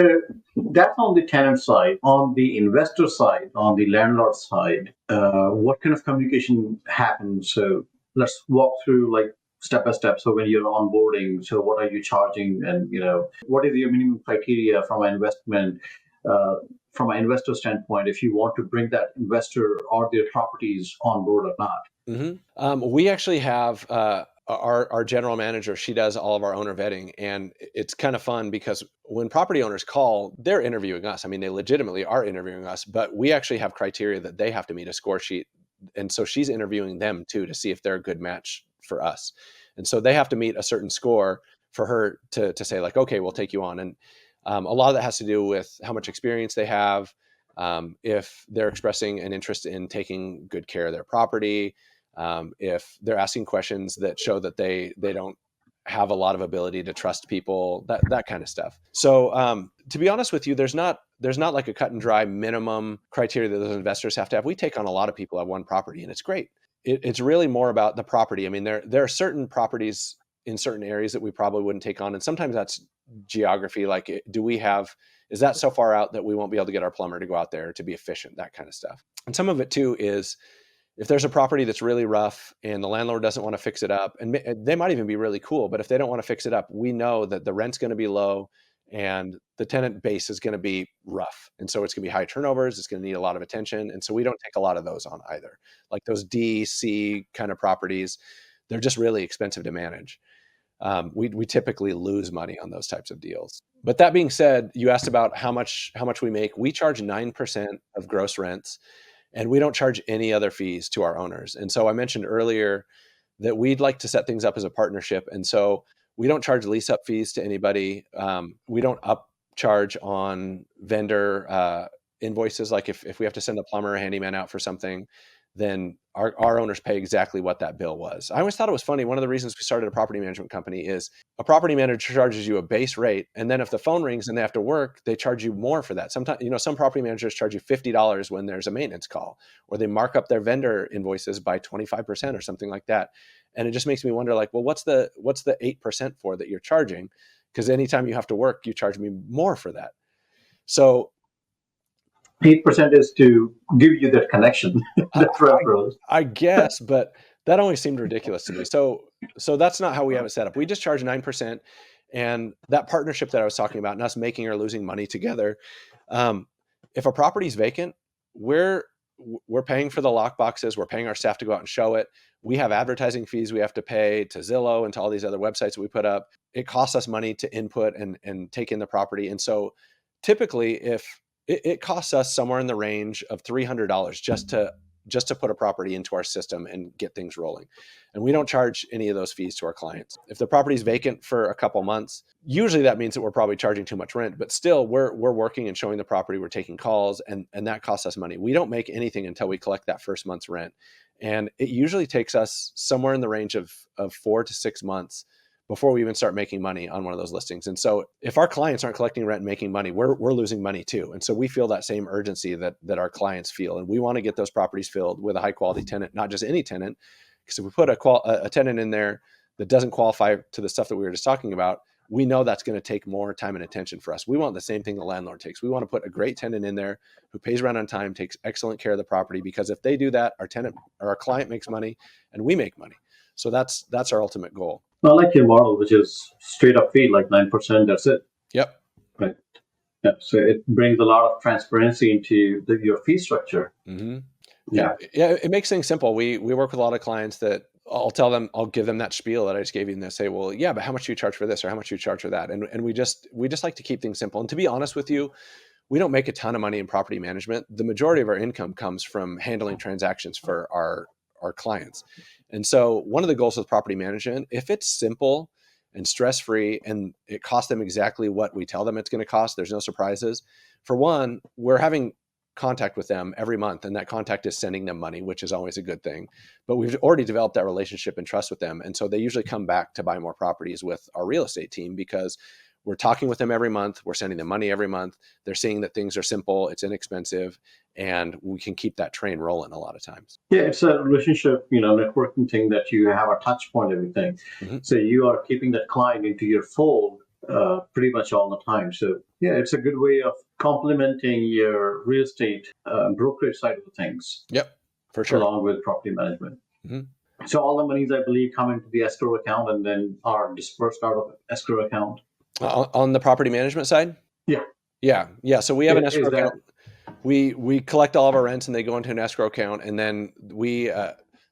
that's on the tenant side. On the investor side, on the landlord side, what kind of communication happens? So let's walk through like step by step. So when you're onboarding, so what are you charging, and what is your minimum criteria from an investment? Uh, from an investor standpoint, if you want to bring that investor or their properties on board or not. We actually have our general manager. She does all of our owner vetting, and it's kind of fun because when property owners call, they're interviewing us. I mean, they legitimately are interviewing us, but we actually have criteria that they have to meet, a score sheet, and so she's interviewing them too to see if they're a good match for us. And so they have to meet a certain score for her to say like, okay, we'll take you on. And a lot of that has to do with how much experience they have, if they're expressing an interest in taking good care of their property, if they're asking questions that show that they don't have a lot of ability to trust people, that kind of stuff. So to be honest with you, there's not like a cut and dry minimum criteria that those investors have to have. We take on a lot of people at one property, and it's great. it's really more about the property. I mean, there are certain properties in certain areas that we probably wouldn't take on, and sometimes that's geography. Like, is that so far out that we won't be able to get our plumber to go out there to be efficient, that kind of stuff. And some of it too is if there's a property that's really rough and the landlord doesn't want to fix it up, and they might even be really cool, but if they don't want to fix it up, we know that the rent's going to be low and the tenant base is going to be rough. And so it's going to be high turnovers. It's going to need a lot of attention. And so we don't take a lot of those on either. Like those D, C kind of properties, they're just really expensive to manage. We typically lose money on those types of deals. But that being said, you asked about how much we make. We charge 9% of gross rents, and we don't charge any other fees to our owners. And so I mentioned earlier that we'd like to set things up as a partnership. And so we don't charge lease up fees to anybody. We don't upcharge on vendor invoices. Like if we have to send a plumber or handyman out for something, then our owners pay exactly what that bill was. I always thought it was funny. One of the reasons we started a property management company is a property manager charges you a base rate. And then if the phone rings and they have to work, they charge you more for that. Sometimes, some property managers charge you $50 when there's a maintenance call, or they mark up their vendor invoices by 25% or something like that. And it just makes me wonder, like, well, what's the 8% for that you're charging? Because anytime you have to work, you charge me more for that. So 8% is to give you that connection, that referrals. I guess, but that always seemed ridiculous to me. So that's not how we have it set up. We just charge 9%, and that partnership that I was talking about, and us making or losing money together. If a property is vacant, we're paying for the lock boxes. We're paying our staff to go out and show it. We have advertising fees we have to pay to Zillow and to all these other websites that we put up. It costs us money to input and take in the property. And so typically, if it costs us somewhere in the range of $300 just to put a property into our system and get things rolling. And we don't charge any of those fees to our clients. If the property is vacant for a couple months, usually that means that we're probably charging too much rent, but still we're working and showing the property, we're taking calls, and that costs us money. We don't make anything until we collect that first month's rent. And it usually takes us somewhere in the range of 4 to 6 months before we even start making money on one of those listings. And so if our clients aren't collecting rent and making money, we're losing money too. And so we feel that same urgency that our clients feel. And we want to get those properties filled with a high quality tenant, not just any tenant. Because if we put a tenant in there that doesn't qualify to the stuff that we were just talking about, we know that's going to take more time and attention for us. We want the same thing the landlord takes. We want to put a great tenant in there who pays rent on time, takes excellent care of the property, because if they do that, our tenant or our client makes money and we make money. So that's our ultimate goal. I like your model, which is straight up fee, like 9%. That's it. Yep. Right. Yeah. So it brings a lot of transparency into your fee structure. Mm-hmm. Yeah. It makes things simple. We work with a lot of clients that I'll give them that spiel that I just gave you, and they say, well, yeah, but how much do you charge for this, or how much do you charge for that? And we just like to keep things simple. And to be honest with you, we don't make a ton of money in property management. The majority of our income comes from handling transactions for our clients. And so one of the goals with property management, if it's simple and stress-free and it costs them exactly what we tell them it's going to cost, there's no surprises. For one, we're having contact with them every month, and that contact is sending them money, which is always a good thing. But we've already developed that relationship and trust with them. And so they usually come back to buy more properties with our real estate team, because we're talking with them every month. We're sending them money every month. They're seeing that things are simple, it's inexpensive, and we can keep that train rolling a lot of times. Yeah, it's a relationship, networking thing that you have a touch point, everything. Mm-hmm. So you are keeping that client into your fold pretty much all the time. So yeah, it's a good way of complementing your real estate brokerage side of the things. Yep, for sure. Along with property management. Mm-hmm. So all the monies, I believe, come into the escrow account and then are dispersed out of the escrow account. On the property management side? Yeah. So we have an escrow account. We collect all of our rents and they go into an escrow account, and then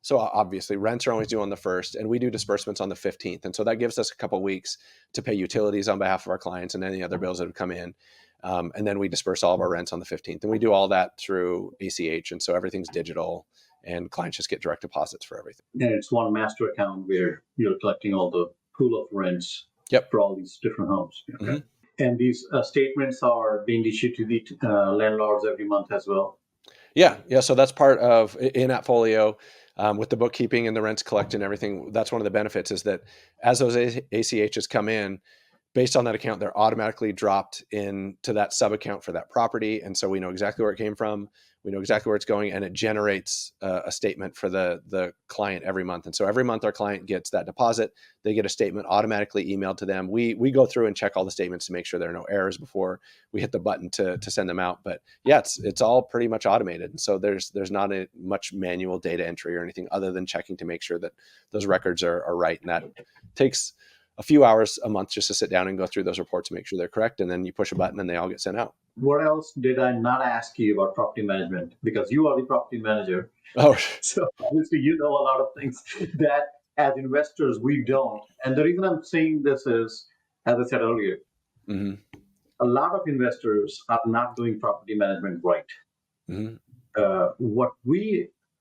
so obviously rents are always due on the 1st, and we do disbursements on the 15th. And so that gives us a couple of weeks to pay utilities on behalf of our clients and any other bills that have come in. And then we disperse all of our rents on the 15th, and we do all that through ACH. And so everything's digital, and clients just get direct deposits for everything. And it's one master account where you're collecting all the pool of rents. Yep. For all these different homes. Okay. Mm-hmm. And these statements are being issued to the landlords every month as well. Yeah. So that's part of in AppFolio with the bookkeeping and the rents collected and everything. That's one of the benefits, is that as those ACHs come in, based on that account, they're automatically dropped into that sub account for that property. And so we know exactly where it came from. We know exactly where it's going, and it generates a statement for the client every month. And so every month our client gets that deposit. They get a statement automatically emailed to them. We go through and check all the statements to make sure there are no errors before we hit the button to send them out. But yeah, it's all pretty much automated. And so there's not much manual data entry or anything other than checking to make sure that those records are right. And that takes a few hours a month just to sit down and go through those reports and make sure they're correct. And then you push a button and they all get sent out. What else did I not ask you about property management? Because you are the property manager. Oh, So obviously you know a lot of things that as investors we don't. And the reason I'm saying this is, as I said earlier, mm-hmm. a lot of investors are not doing property management right. Mm-hmm.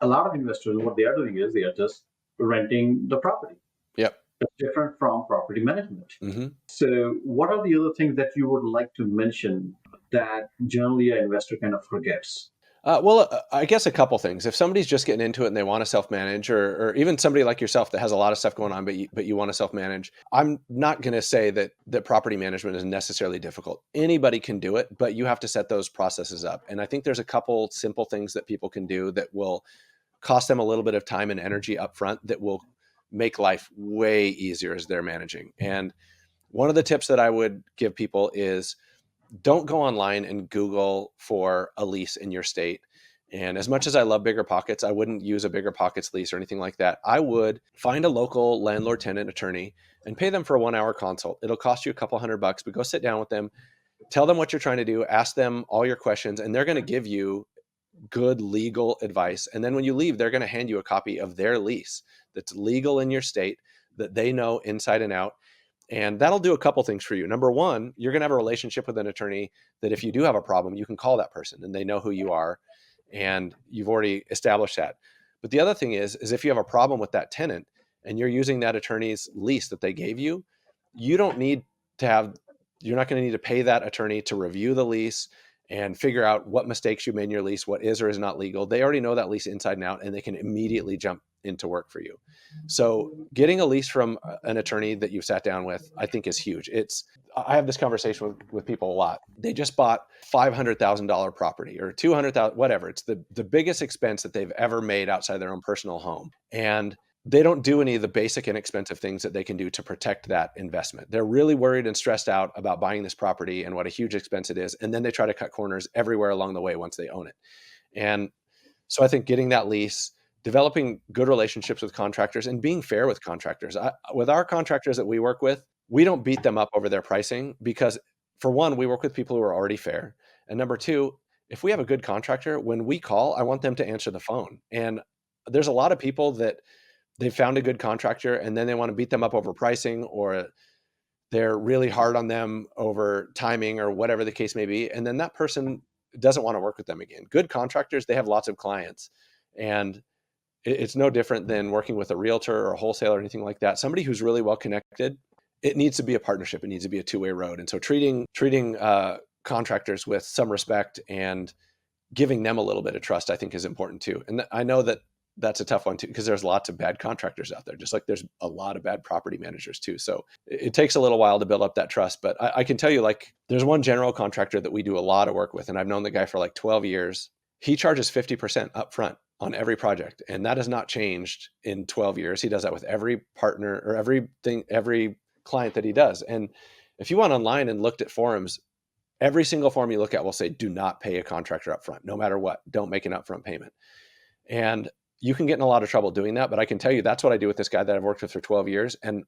A lot of investors, what they are doing is they are just renting the property. Yep. It's different from property management. Mm-hmm. So what are the other things that you would like to mention that generally an investor kind of forgets? I guess a couple things. If somebody's just getting into it and they want to self-manage, or even somebody like yourself that has a lot of stuff going on, but you want to self-manage, I'm not going to say that property management is necessarily difficult. Anybody can do it, but you have to set those processes up. And I think there's a couple simple things that people can do that will cost them a little bit of time and energy up front that will make life way easier as they're managing. And one of the tips that I would give people is, don't go online and Google for a lease in your state. And as much as I love BiggerPockets, I wouldn't use a BiggerPockets lease or anything like that. I would find a local landlord tenant attorney and pay them for a 1-hour consult. It'll cost you a couple $100, but go sit down with them, tell them what you're trying to do, ask them all your questions, and they're going to give you good legal advice. And then when you leave, they're going to hand you a copy of their lease that's legal in your state, that they know inside and out. And that'll do a couple things for you. Number one, you're going to have a relationship with an attorney that if you do have a problem, you can call that person and they know who you are and you've already established that. But the other thing is if you have a problem with that tenant and you're using that attorney's lease that they gave you, you're not going to need to pay that attorney to review the lease and figure out what mistakes you made in your lease, what is or is not legal. They already know that lease inside and out, and they can immediately jump into work for you. So getting a lease from an attorney that you've sat down with, I think is huge. I have this conversation with people a lot. They just bought $500,000 property or $200,000, whatever. It's the biggest expense that they've ever made outside their own personal home. And they don't do any of the basic inexpensive things that they can do to protect that investment. They're really worried and stressed out about buying this property and what a huge expense it is. And then they try to cut corners everywhere along the way once they own it. And so I think getting that lease, developing good relationships with contractors, and being fair with contractors. With our contractors that we work with, we don't beat them up over their pricing because, for one, we work with people who are already fair. And number two, if we have a good contractor, when we call, I want them to answer the phone. And there's a lot of people that they've found a good contractor and then they want to beat them up over pricing, or they're really hard on them over timing or whatever the case may be. And then that person doesn't want to work with them again. Good contractors, they have lots of clients, and it's no different than working with a realtor or a wholesaler or anything like that. Somebody who's really well connected, it needs to be a partnership. It needs to be a two-way road. And so treating contractors with some respect and giving them a little bit of trust, I think, is important too. And I know that that's a tough one too, because there's lots of bad contractors out there, just like there's a lot of bad property managers too. So it takes a little while to build up that trust. But I can tell you, like, there's one general contractor that we do a lot of work with, and I've known the guy for like 12 years. He charges 50% upfront on every project, and that has not changed in 12 years. He does that with every partner or every client that he does. And if you went online and looked at forums, every single forum you look at will say, do not pay a contractor upfront, no matter what. Don't make an upfront payment. And you can get in a lot of trouble doing that, but I can tell you that's what I do with this guy that I've worked with for 12 years. And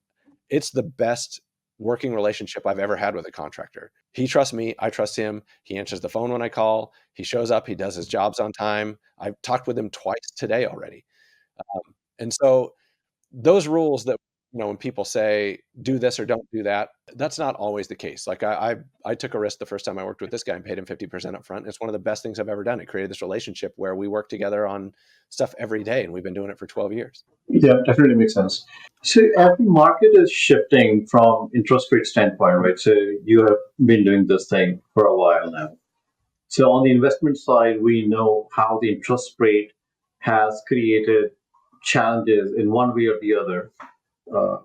it's the best working relationship I've ever had with a contractor. He trusts me. I trust him. He answers the phone when I call. He shows up. He does his jobs on time. I've talked with him twice today already. And so those rules that, when people say do this or don't do that, that's not always the case. Like I took a risk the first time I worked with this guy and paid him 50% up front. It's one of the best things I've ever done. It created this relationship where we work together on stuff every day, and we've been doing it for 12 years. Yeah, definitely makes sense. So as the market is shifting from interest rate standpoint, right? So you have been doing this thing for a while now. So on the investment side, we know how the interest rate has created challenges in one way or the other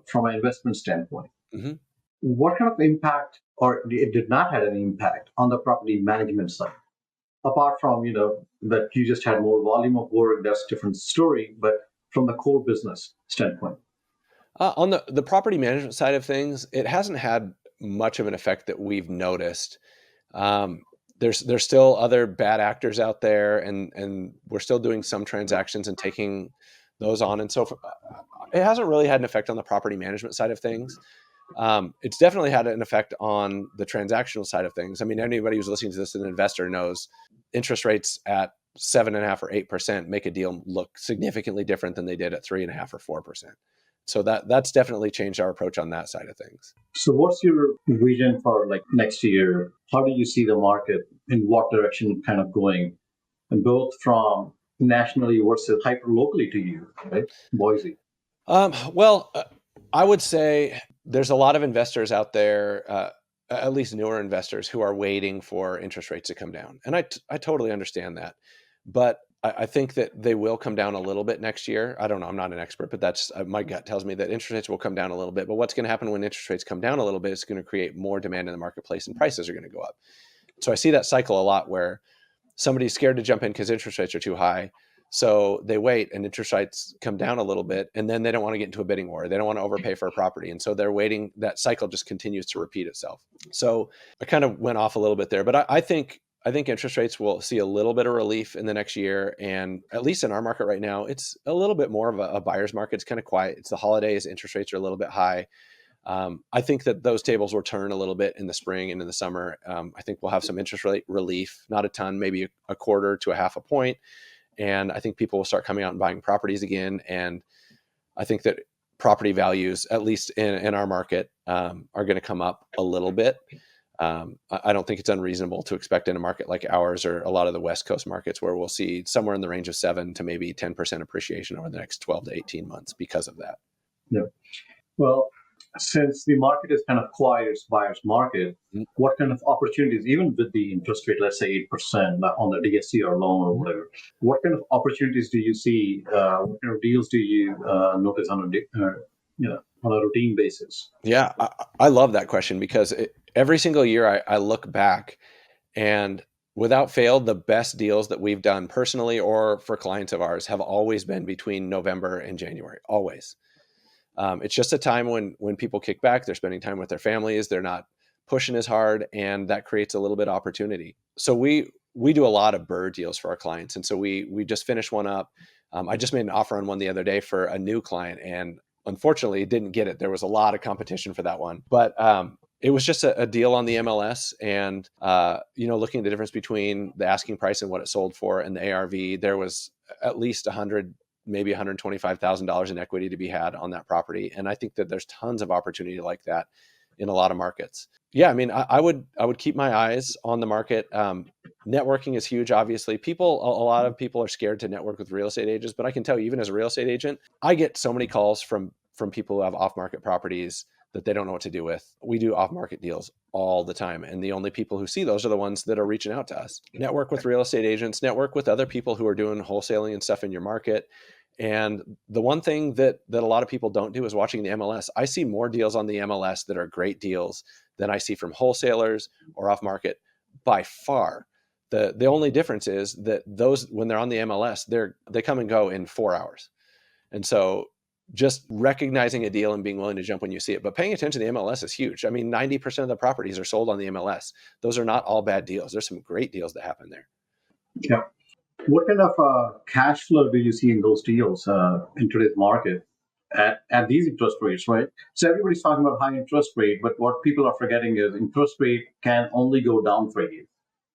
from an investment standpoint. Mm-hmm. what kind of impact, or it did not have any impact on the property management side? Apart from, that you just had more volume of work, that's a different story, but from the core business standpoint. On the property management side of things, it hasn't had much of an effect that we've noticed. Um, there's still other bad actors out there, and we're still doing some transactions and taking those on, and so it hasn't really had an effect on the property management side of things. It's definitely had an effect on the transactional side of things. I mean, anybody who's listening to this, an investor, knows interest rates at 7.5 or 8% make a deal look significantly different than they did at 3.5 or 4%. So that's definitely changed our approach on that side of things. So what's your vision for like next year? How do you see the market, in what direction kind of going, and both from nationally versus hyper locally to you, right? Boise. Well, I would say there's a lot of investors out there, at least newer investors, who are waiting for interest rates to come down. And I totally understand that. But I think that they will come down a little bit next year. I don't know. I'm not an expert, but that's my gut tells me that interest rates will come down a little bit. But what's going to happen when interest rates come down a little bit is going to create more demand in the marketplace and prices are going to go up. So I see that cycle a lot where somebody's scared to jump in because interest rates are too high. So they wait and interest rates come down a little bit, and then they don't want to get into a bidding war. They don't want to overpay for a property. And so they're waiting. That cycle just continues to repeat itself. So I kind of went off a little bit there, but I think interest rates will see a little bit of relief in the next year. And at least in our market right now, it's a little bit more of a buyer's market. It's kind of quiet. It's the holidays. Interest rates are a little bit high. I think that those tables will turn a little bit in the spring and in the summer. I think we'll have some interest rate relief, not a ton, maybe a quarter to a half a point. And I think people will start coming out and buying properties again. And I think that property values, at least in our market, are going to come up a little bit. I don't think it's unreasonable to expect in a market like ours or a lot of the West Coast markets where we'll see somewhere in the range of 7 to maybe 10% appreciation over the next 12 to 18 months because of that. Yeah. Well, since the market is kind of quiet, it's buyer's market, what kind of opportunities, even with the interest rate, let's say 8% on the DSC or loan or whatever, what kind of opportunities do you see? What kind of deals do you notice on a routine basis? Yeah, I love that question because every single year I look back and without fail, the best deals that we've done personally or for clients of ours have always been between November and January, always. It's just a time when people kick back, they're spending time with their families, they're not pushing as hard, and that creates a little bit of opportunity. So we do a lot of BRRRR deals for our clients, and so we just finished one up. I just made an offer on one the other day for a new client, and unfortunately, didn't get it. There was a lot of competition for that one, but it was just a deal on the MLS, and looking at the difference between the asking price and what it sold for, and the ARV, there was at least maybe $125,000 in equity to be had on that property. And I think that there's tons of opportunity like that in a lot of markets. Yeah, I mean, I would keep my eyes on the market. Networking is huge, obviously. A lot of people are scared to network with real estate agents, but I can tell you, even as a real estate agent, I get so many calls from people who have off-market properties that they don't know what to do with. We do off-market deals all the time. And the only people who see those are the ones that are reaching out to us. Network with real estate agents, network with other people who are doing wholesaling and stuff in your market. And the one thing that a lot of people don't do is watching the MLS. I see more deals on the MLS that are great deals than I see from wholesalers or off market by far. The only difference is that those, when they're on the MLS, they come and go in 4 hours. And so just recognizing a deal and being willing to jump when you see it, but paying attention to the MLS is huge. I mean, 90% of the properties are sold on the MLS. Those are not all bad deals. There's some great deals that happen there. Yeah. What kind of cash flow do you see in those deals in today's market at these interest rates, right? So everybody's talking about high interest rate, but what people are forgetting is interest rate can only go down for you,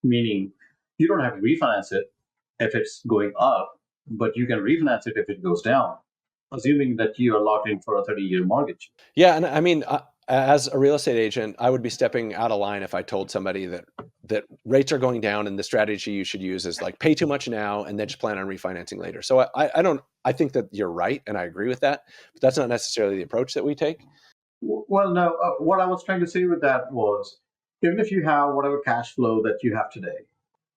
meaning you don't have to refinance it if it's going up, but you can refinance it if it goes down, assuming that you are locked in for a 30-year mortgage. Yeah, and I mean, as a real estate agent, I would be stepping out of line if I told somebody that rates are going down and the strategy you should use is like pay too much now and then just plan on refinancing later. So I think that you're right, and I agree with that, but that's not necessarily the approach that we take. Well, no, what I was trying to say with that was, even if you have whatever cash flow that you have today,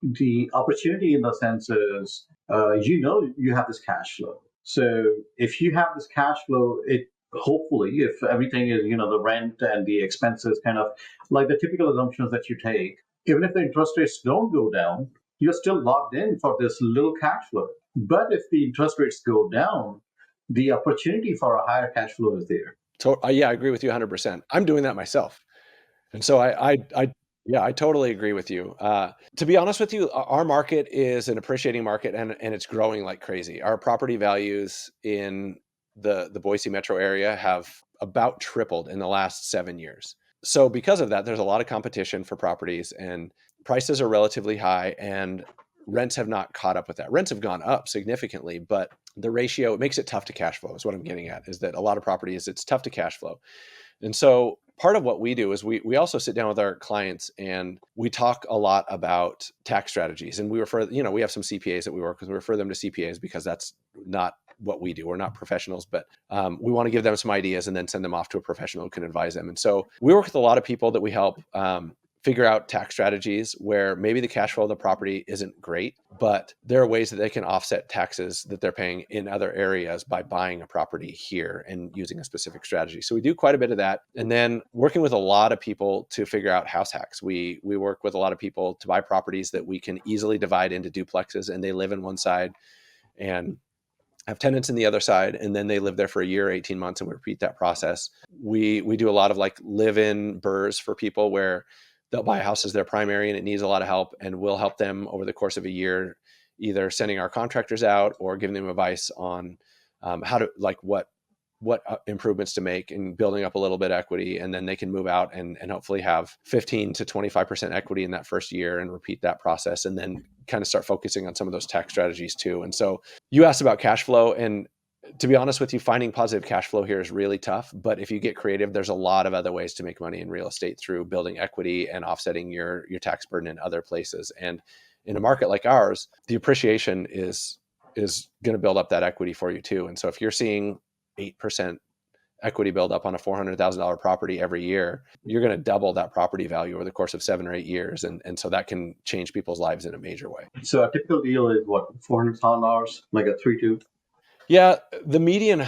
the opportunity in the sense is, you have this cash flow. So if you have this cash flow, hopefully, if everything is, the rent and the expenses kind of like the typical assumptions that you take, even if the interest rates don't go down, you're still locked in for this little cash flow. But if the interest rates go down, the opportunity for a higher cash flow is there. So yeah, I agree with you 100%. I'm doing that myself. And so yeah, I totally agree with you. To be honest with you, our market is an appreciating market, and it's growing like crazy. Our property values in the Boise metro area have about tripled in the last 7 years. So because of that, there's a lot of competition for properties, and prices are relatively high, and rents have not caught up with that. Rents have gone up significantly, but the ratio, it makes it tough to cash flow, is what I'm getting at, is that a lot of properties, it's tough to cash flow. And so part of what we do is we also sit down with our clients and we talk a lot about tax strategies. And we refer, we have some CPAs that we work with. We refer them to CPAs because that's not what we do. We're not professionals, but we want to give them some ideas and then send them off to a professional who can advise them. And so we work with a lot of people that we help figure out tax strategies where maybe the cash flow of the property isn't great, but there are ways that they can offset taxes that they're paying in other areas by buying a property here and using a specific strategy. So we do quite a bit of that. And then working with a lot of people to figure out house hacks. We work with a lot of people to buy properties that we can easily divide into duplexes, and they live in one side and have tenants in the other side, and then they live there for a year, 18 months, and we repeat that process. We do a lot of like live-in BRRRRs for people where they'll buy a house as their primary and it needs a lot of help, and we'll help them over the course of a year, either sending our contractors out or giving them advice on how to, like what improvements to make and building up a little bit of equity. And then they can move out and hopefully have 15 to 25% equity in that first year and repeat that process, and then kind of start focusing on some of those tax strategies too. And so you asked about cash flow, and to be honest with you, finding positive cash flow here is really tough. But if you get creative, there's a lot of other ways to make money in real estate through building equity and offsetting your tax burden in other places. And in a market like ours, the appreciation is going to build up that equity for you too. And so if you're seeing 8% equity build up on a $400,000 property every year, you're going to double that property value over the course of 7 or 8 years. And so that can change people's lives in a major way. So a typical deal is what, $400,000, like a 3-2? Yeah, the median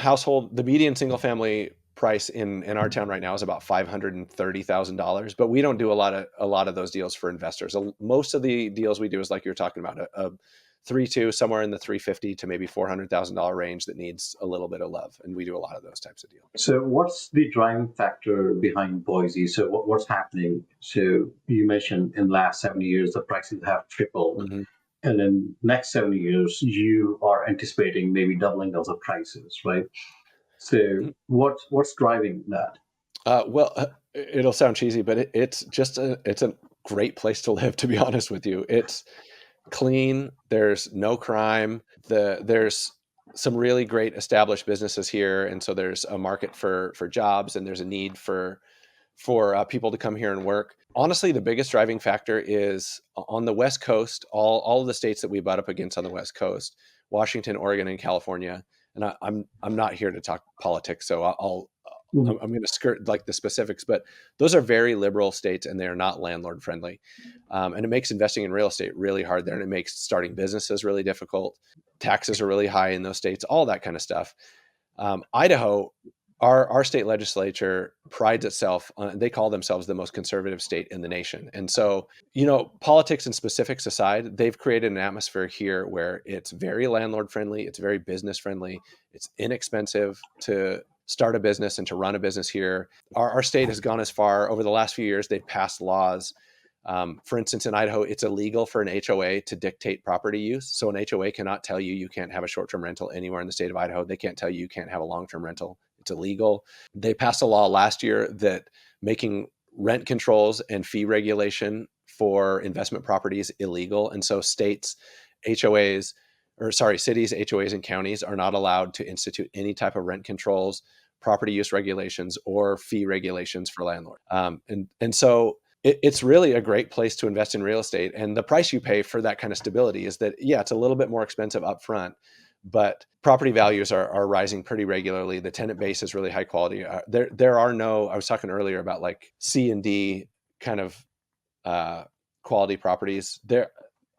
single family price in our town right now is about $530,000, but we don't do a lot of those deals for investors. Most of the deals we do is like you're talking about, a 3-2, somewhere in the 350 to maybe $400,000 range that needs a little bit of love, and we do a lot of those types of deals. So what's the driving factor behind Boise? So what's happening? So you mentioned in the last 70 years the prices have tripled. Mm-hmm. And in next 70 years, you are anticipating maybe doubling of the prices, right? So what's driving that? Well, it'll sound cheesy, but it's a great place to live, to be honest with you. It's clean. There's no crime. There's some really great established businesses here, and so there's a market for jobs, and there's a need for people to come here and work. Honestly, the biggest driving factor is on the West Coast. All of the states that we butt up against on the West Coast, Washington, Oregon, and California. And I'm not here to talk politics, so I'm going to skirt like the specifics, but those are very liberal states, and they are not landlord friendly. And it makes investing in real estate really hard there, and it makes starting businesses really difficult. Taxes are really high in those states, all that kind of stuff. Idaho, our state legislature prides itself on, they call themselves the most conservative state in the nation. And so, politics and specifics aside, they've created an atmosphere here where it's very landlord friendly, it's very business friendly, it's inexpensive to start a business and to run a business here. Our state has gone as far over the last few years. They've passed laws. For instance, in Idaho, it's illegal for an HOA to dictate property use. So an HOA cannot tell you can't have a short-term rental anywhere in the state of Idaho. They can't tell you can't have a long-term rental. It's illegal. They passed a law last year that making rent controls and fee regulation for investment properties illegal. And so cities, HOAs, and counties are not allowed to institute any type of rent controls, property use regulations, or fee regulations for landlords. And so it's really a great place to invest in real estate. And the price you pay for that kind of stability is that, yeah, it's a little bit more expensive up front, but property values are rising pretty regularly. The tenant base is really high quality. There are no, I was talking earlier about like C and D kind of quality properties.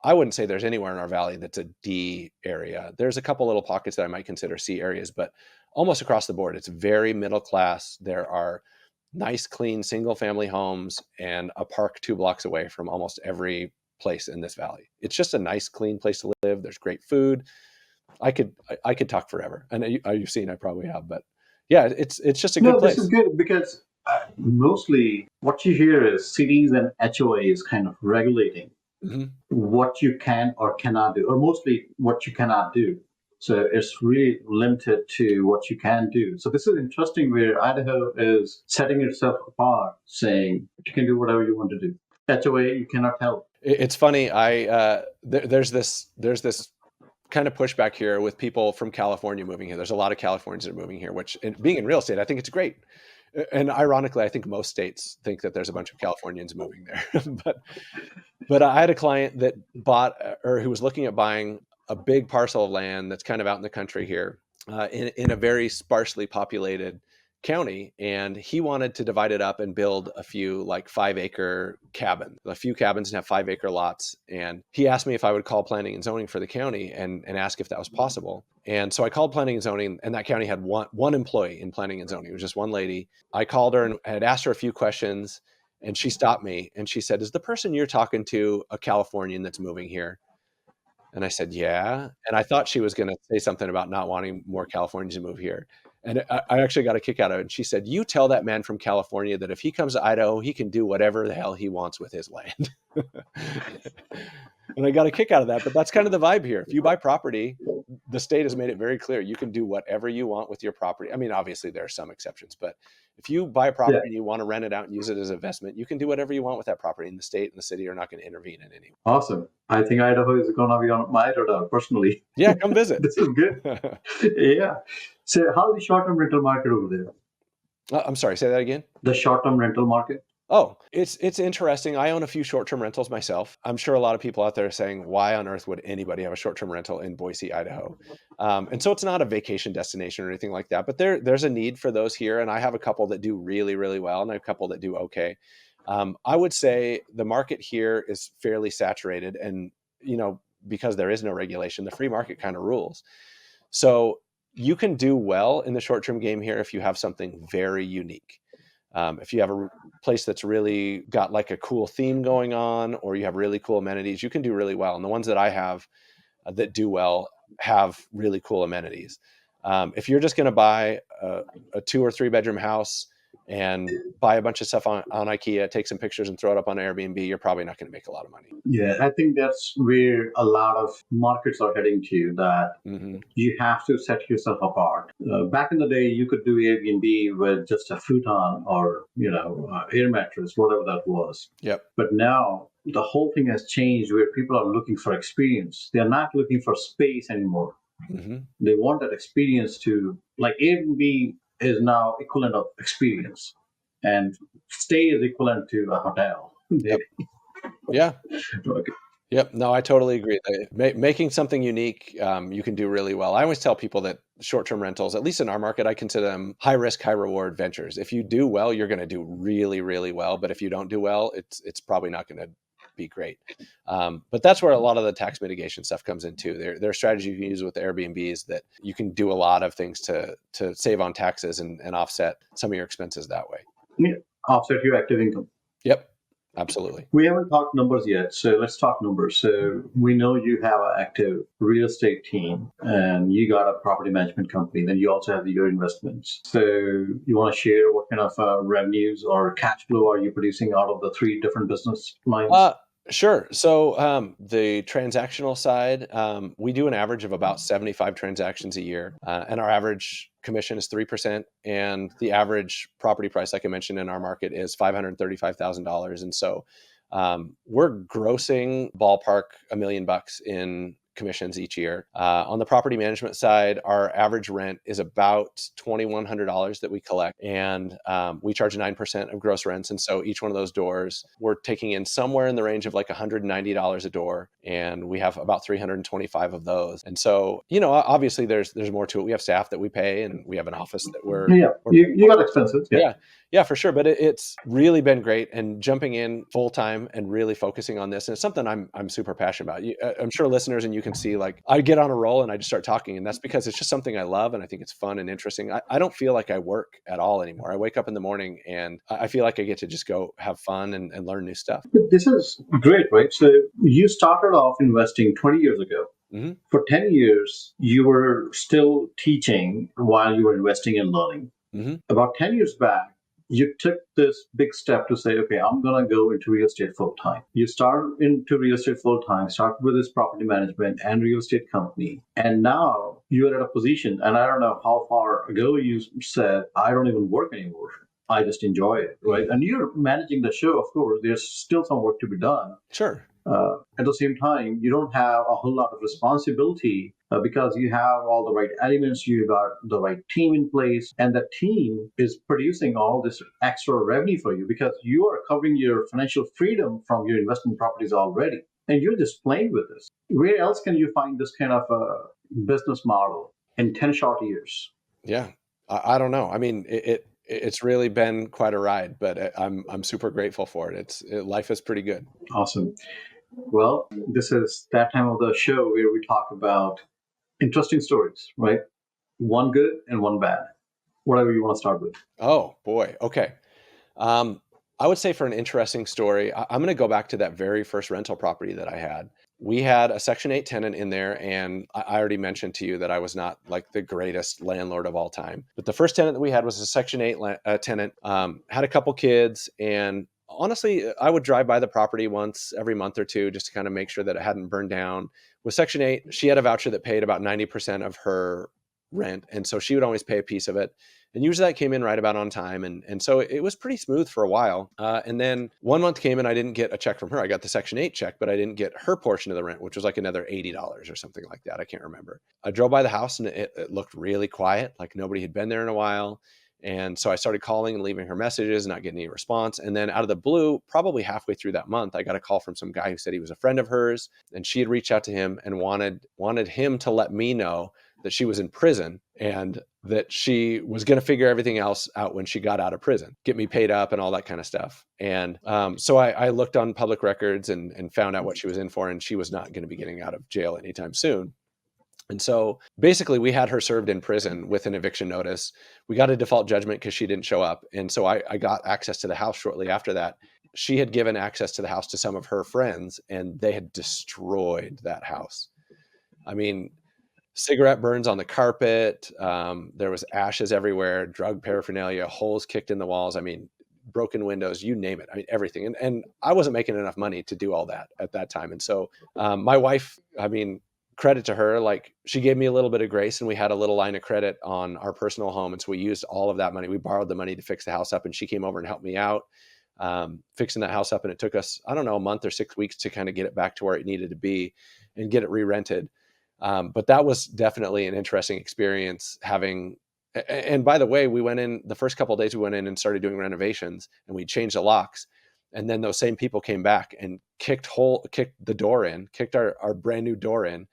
I wouldn't say there's anywhere in our valley that's a D area. There's a couple little pockets that I might consider C areas, but almost across the board, it's very middle class. There are nice, clean single family homes and a park 2 blocks away from almost every place in this valley. It's just a nice, clean place to live. There's great food. I could talk forever, and you've seen I probably have, but yeah, it's just a good No, this is place. good because mostly what you hear is cities and HOAs kind of regulating Hmm. what you can or cannot do, or mostly what you cannot do. So it's really limited to what you can do. So this is interesting where Idaho is setting itself apart, saying you can do whatever you want to do. HOA, you cannot help. It's funny. There's this kind of pushback here with people from California moving here. There's a lot of Californians that are moving here, which being in real estate, I think it's great. And ironically, I think most states think that there's a bunch of Californians moving there. but I had a client that bought or who was looking at buying a big parcel of land that's kind of out in the country here, in a very sparsely populated county, and he wanted to divide it up and build a few like 5 acre cabins, a few cabins and have 5 acre lots. And he asked me if I would call planning and zoning for the county and ask if that was possible. And so I called planning and zoning, and that county had one employee in planning and zoning. It was just one lady. I called her and had asked her a few questions, and she stopped me and she said, "Is the person you're talking to a Californian that's moving here?" And I said, "Yeah." And I thought she was going to say something about not wanting more Californians to move here. And I actually got a kick out of it. And she said, "You tell that man from California that if he comes to Idaho, he can do whatever the hell he wants with his land." And I got a kick out of that. But that's kind of the vibe here. If you buy property, the state has made it very clear you can do whatever you want with your property. I mean, obviously there are some exceptions, but if you buy a Yeah, property and you want to rent it out and use it as an investment, you can do whatever you want with that property. And the state and the city are not going to intervene in any way. awesome. I think Idaho is going to be on my radar personally. Yeah, come visit. This is good. Yeah. So how's the short-term rental market over there? I'm sorry, say that again. The short-term rental market? Oh, it's interesting. I own a few short-term rentals myself. I'm sure a lot of people out there are saying, why on earth would anybody have a short-term rental in Boise, Idaho? And so it's not a vacation destination or anything like that, but there's a need for those here. And I have a couple that do really, really well, and I have a couple that do okay. I would say the market here is fairly saturated, and because there is no regulation, the free market kind of rules. So you can do well in the short-term game here if you have something very unique. If you have a place that's really got like a cool theme going on, or you have really cool amenities, you can do really well. And the ones that I have that do well have really cool amenities. If you're just going to buy a 2 or 3 bedroom house and buy a bunch of stuff on IKEA, take some pictures and throw it up on Airbnb, you're probably not going to make a lot of money. Yeah, I think that's where a lot of markets are heading to, that Hmm. you have to set yourself apart. Back in the day, you could do Airbnb with just a futon or, air mattress, whatever that was. Yep. But now the whole thing has changed where people are looking for experience. They're not looking for space anymore. Hmm. They want that experience to, like Airbnb is now equivalent of experience, and stay is equivalent to a hotel. Yep. Yeah. Okay. Yep. No, I totally agree. Making something unique, you can do really well. I always tell people that short-term rentals, at least in our market, I consider them high risk, high reward ventures. If you do well, you're going to do really, really well. But if you don't do well, it's probably not going to be great. But that's where a lot of the tax mitigation stuff comes in too. There are strategies you can use with the Airbnbs that you can do a lot of things to save on taxes and offset some of your expenses that way. Yeah, offset your active income. Yep. Absolutely. We haven't talked numbers yet, so let's talk numbers. So we know you have an active real estate team and you got a property management company, then you also have your investments. So you want to share what kind of revenues or cash flow are you producing out of the 3 different business lines? Sure. So the transactional side, we do an average of about 75 transactions a year, and our average commission is 3%, and the average property price, like I mentioned in our market, is $535,000. And so we're grossing ballpark $1 million in commissions each year. On the property management side, our average rent is about $2,100 that we collect, and we charge 9% of gross rents. And so each one of those doors, we're taking in somewhere in the range of like $190 a door. and we have about 325 of those. And so, obviously there's more to it. We have staff that we pay, and we have an office that Yeah, we're you got expenses. Yeah. yeah, for sure. But it's really been great, and jumping in full time and really focusing on this. And it's something I'm super passionate about. I'm sure listeners and you can see, like, I get on a roll and I just start talking, and that's because it's just something I love, and I think it's fun and interesting. I don't feel like I work at all anymore. I wake up in the morning and I feel like I get to just go have fun and learn new stuff. This is great, right? So you started off investing 20 years ago. Mm-hmm. For 10 years, you were still teaching while you were investing and learning. Mm-hmm. About 10 years back, you took this big step to say, okay, I'm going to go into real estate full time. You started into real estate full time, started with this property management and real estate company. And now you're at a position, and I don't know how far ago you said, I don't even work anymore. I just enjoy it, right? And you're managing the show, of course. There's still some work to be done. Sure. At the same time, you don't have a whole lot of responsibility because you have all the right elements, you got the right team in place, and the team is producing all this extra revenue for you because you are covering your financial freedom from your investment properties already. And you're just playing with this. Where else can you find this kind of a business model in 10 short years? Yeah, I don't know. I mean, it's really been quite a ride, but I'm super grateful for it. Life is pretty good. Awesome. Well, this is that time of the show where we talk about interesting stories, right? One good and one bad. Whatever you want to start with. Oh boy. Okay. I would say for an interesting story, I'm going to go back to that very first rental property that I had. We had a Section 8 tenant in there, and I already mentioned to you that I was not like the greatest landlord of all time. But the first tenant that we had was a Section 8 tenant, had a couple kids, and honestly, I would drive by the property once every month or two just to kind of make sure that it hadn't burned down. With Section 8, she had a voucher that paid about 90% of her rent, and so she would always pay a piece of it. And usually that came in right about on time. And so it was pretty smooth for a while. And then one month came and I didn't get a check from her. I got the Section 8 check, but I didn't get her portion of the rent, which was like another $80 or something like that. I can't remember. I drove by the house and it looked really quiet, like nobody had been there in a while. And so I started calling and leaving her messages, not getting any response. And then out of the blue, probably halfway through that month, I got a call from some guy who said he was a friend of hers, and she had reached out to him and wanted him to let me know that she was in prison and that she was going to figure everything else out when she got out of prison, get me paid up and all that kind of stuff. And so I looked on public records and found out what she was in for, and she was not going to be getting out of jail anytime soon. And so basically we had her served in prison with an eviction notice. We got a default judgment because she didn't show up. And so I got access to the house shortly after that. She had given access to the house to some of her friends, and they had destroyed that house. I mean, cigarette burns on the carpet. There was ashes everywhere, drug paraphernalia, holes kicked in the walls. I mean, broken windows, you name it. I mean, everything. And I wasn't making enough money to do all that at that time. And so my wife, I mean, credit to her, like she gave me a little bit of grace, and we had a little line of credit on our personal home. And so we used all of that money. We borrowed the money to fix the house up, and she came over and helped me out fixing that house up. And it took us, I don't know, a month or 6 weeks to kind of get it back to where it needed to be and get it re-rented. But that was definitely an interesting experience having, and by the way, we went in the first couple of days, we went in and started doing renovations, and we changed the locks. And then those same people came back and kicked the door in, kicked our brand new door in,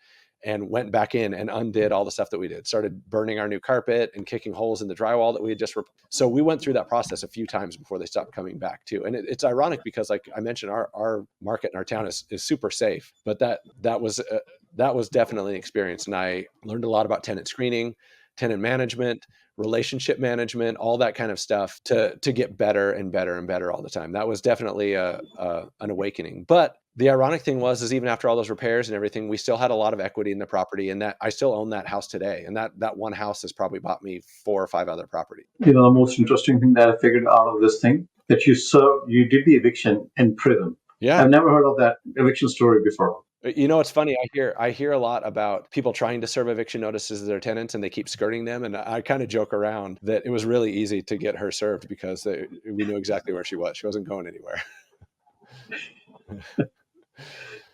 and went back in and undid all the stuff that we did, started burning our new carpet and kicking holes in the drywall that we had just so we went through that process a few times before they stopped coming back too. And it's ironic because, like I mentioned, our market in our town is super safe, but that was definitely an experience. And I learned a lot about tenant screening, tenant management, relationship management, all that kind of stuff to get better and better and better all the time. That was definitely an awakening. But the ironic thing is even after all those repairs and everything, we still had a lot of equity in the property, and that I still own that house today. And that one house has probably bought me 4 or 5 other properties. The most interesting thing that I figured out of this thing, that you did the eviction in prison. Yeah. I've never heard of that eviction story before. It's funny. I hear a lot about people trying to serve eviction notices to their tenants, and they keep skirting them. And I kind of joke around that it was really easy to get her served because we knew exactly where she was. She wasn't going anywhere.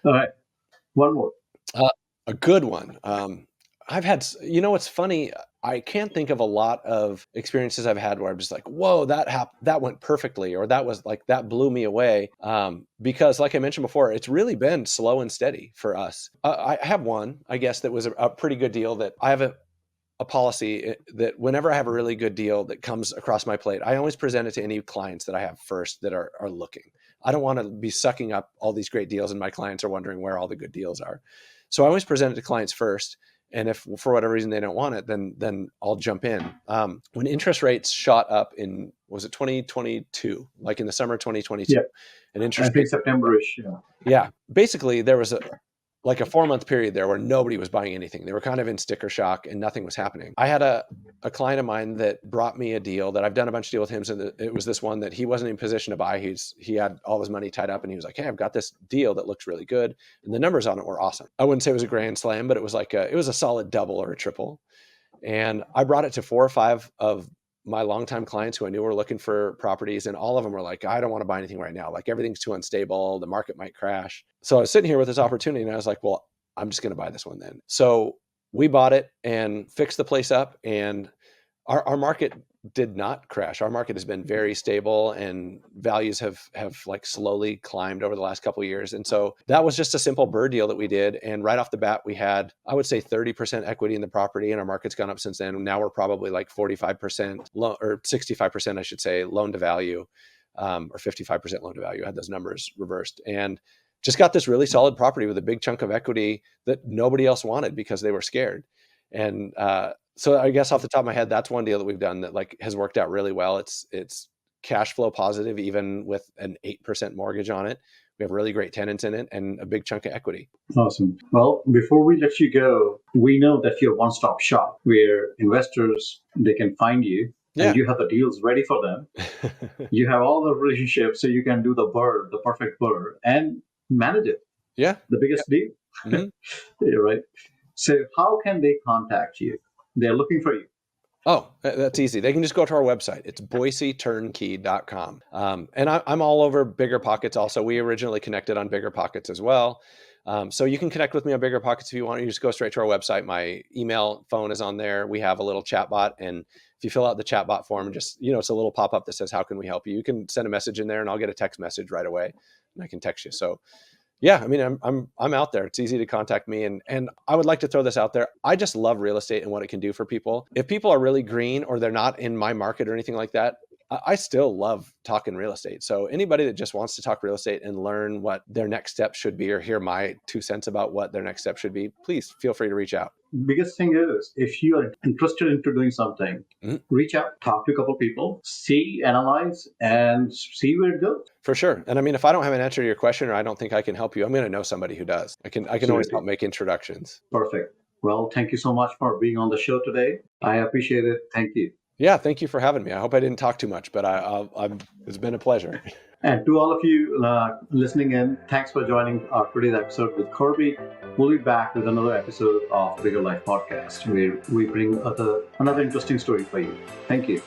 All right. One more. A good one. I've had, what's funny? I can't think of a lot of experiences I've had where I'm just like, whoa, that went perfectly, or that was like, that blew me away. Because like I mentioned before, it's really been slow and steady for us. I have one, I guess, that was a pretty good deal. That I have a policy that whenever I have a really good deal that comes across my plate, I always present it to any clients that I have first that are looking. I don't want to be sucking up all these great deals and my clients are wondering where all the good deals are. So I always present it to clients first. And if for whatever reason they don't want it, then I'll jump in. When interest rates shot up in, was it 2022, like in the summer of 2022, Yeah, and I interest think rates, September-ish. Yeah. yeah, basically there was like a 4-month period there where nobody was buying anything. They were kind of in sticker shock and nothing was happening. I had a client of mine that brought me a deal that I've done a bunch of deals with him. So it was this one that he wasn't in position to buy. He had all his money tied up and he was like, hey, I've got this deal that looks really good. And the numbers on it were awesome. I wouldn't say it was a grand slam, but it was like it was a solid double or a triple. And I brought it to 4 or 5 of my longtime clients who I knew were looking for properties. And all of them were like, I don't want to buy anything right now. Like everything's too unstable. The market might crash. So I was sitting here with this opportunity and I was like, well, I'm just going to buy this one then. So we bought it and fixed the place up, and our market did not crash. Our market has been very stable and values have like slowly climbed over the last couple of years. And so that was just a simple BRRRR deal that we did. And right off the bat, we had, I would say 30% equity in the property, and our market's gone up since then. Now we're probably like 45% loan, or 65%, I should say, loan to value, or 55% loan to value. I had those numbers reversed, and just got this really solid property with a big chunk of equity that nobody else wanted because they were scared. And so I guess off the top of my head, that's one deal that we've done that like has worked out really well. It's cash flow positive, even with an 8% mortgage on it. We have really great tenants in it and a big chunk of equity. Awesome. Well, before we let you go, we know that you're a one-stop shop where investors, they can find you, Yeah. and you have the deals ready for them. You have all the relationships, so you can do the BRRRR, the perfect BRRRR, and manage it. Yeah. The biggest deal. Mhm. Yeah, right. So how can they contact you? They're looking for you. Oh, that's easy. They can just go to our website. It's boiseturnkey.com. And I'm all over BiggerPockets also. We originally connected on BiggerPockets as well. So you can connect with me on BiggerPockets if you want. You just go straight to our website. My email, phone is on there. We have a little chat bot. And if you fill out the chat bot form, and just, it's a little pop-up that says, how can we help you? You can send a message in there and I'll get a text message right away and I can text you. So yeah, I mean, I'm out there. It's easy to contact me, and I would like to throw this out there. I just love real estate and what it can do for people. If people are really green or they're not in my market or anything like that, I still love talking real estate. So anybody that just wants to talk real estate and learn what their next step should be, or hear my 2 cents about what their next step should be, please feel free to reach out. Biggest thing is, if you are interested into doing something, reach out, talk to a couple of people, see, analyze, and see where it goes. For sure. And I mean, if I don't have an answer to your question, or I don't think I can help you, I'm going to know somebody who does. I can always help make introductions. Perfect. Well, thank you so much for being on the show today. I appreciate it. Thank you. Yeah, thank you for having me. I hope I didn't talk too much, but it's been a pleasure. And to all of you listening in, thanks for joining our today's episode with Corby. We'll be back with another episode of Bigger Life Podcast, where we bring another interesting story for you. Thank you.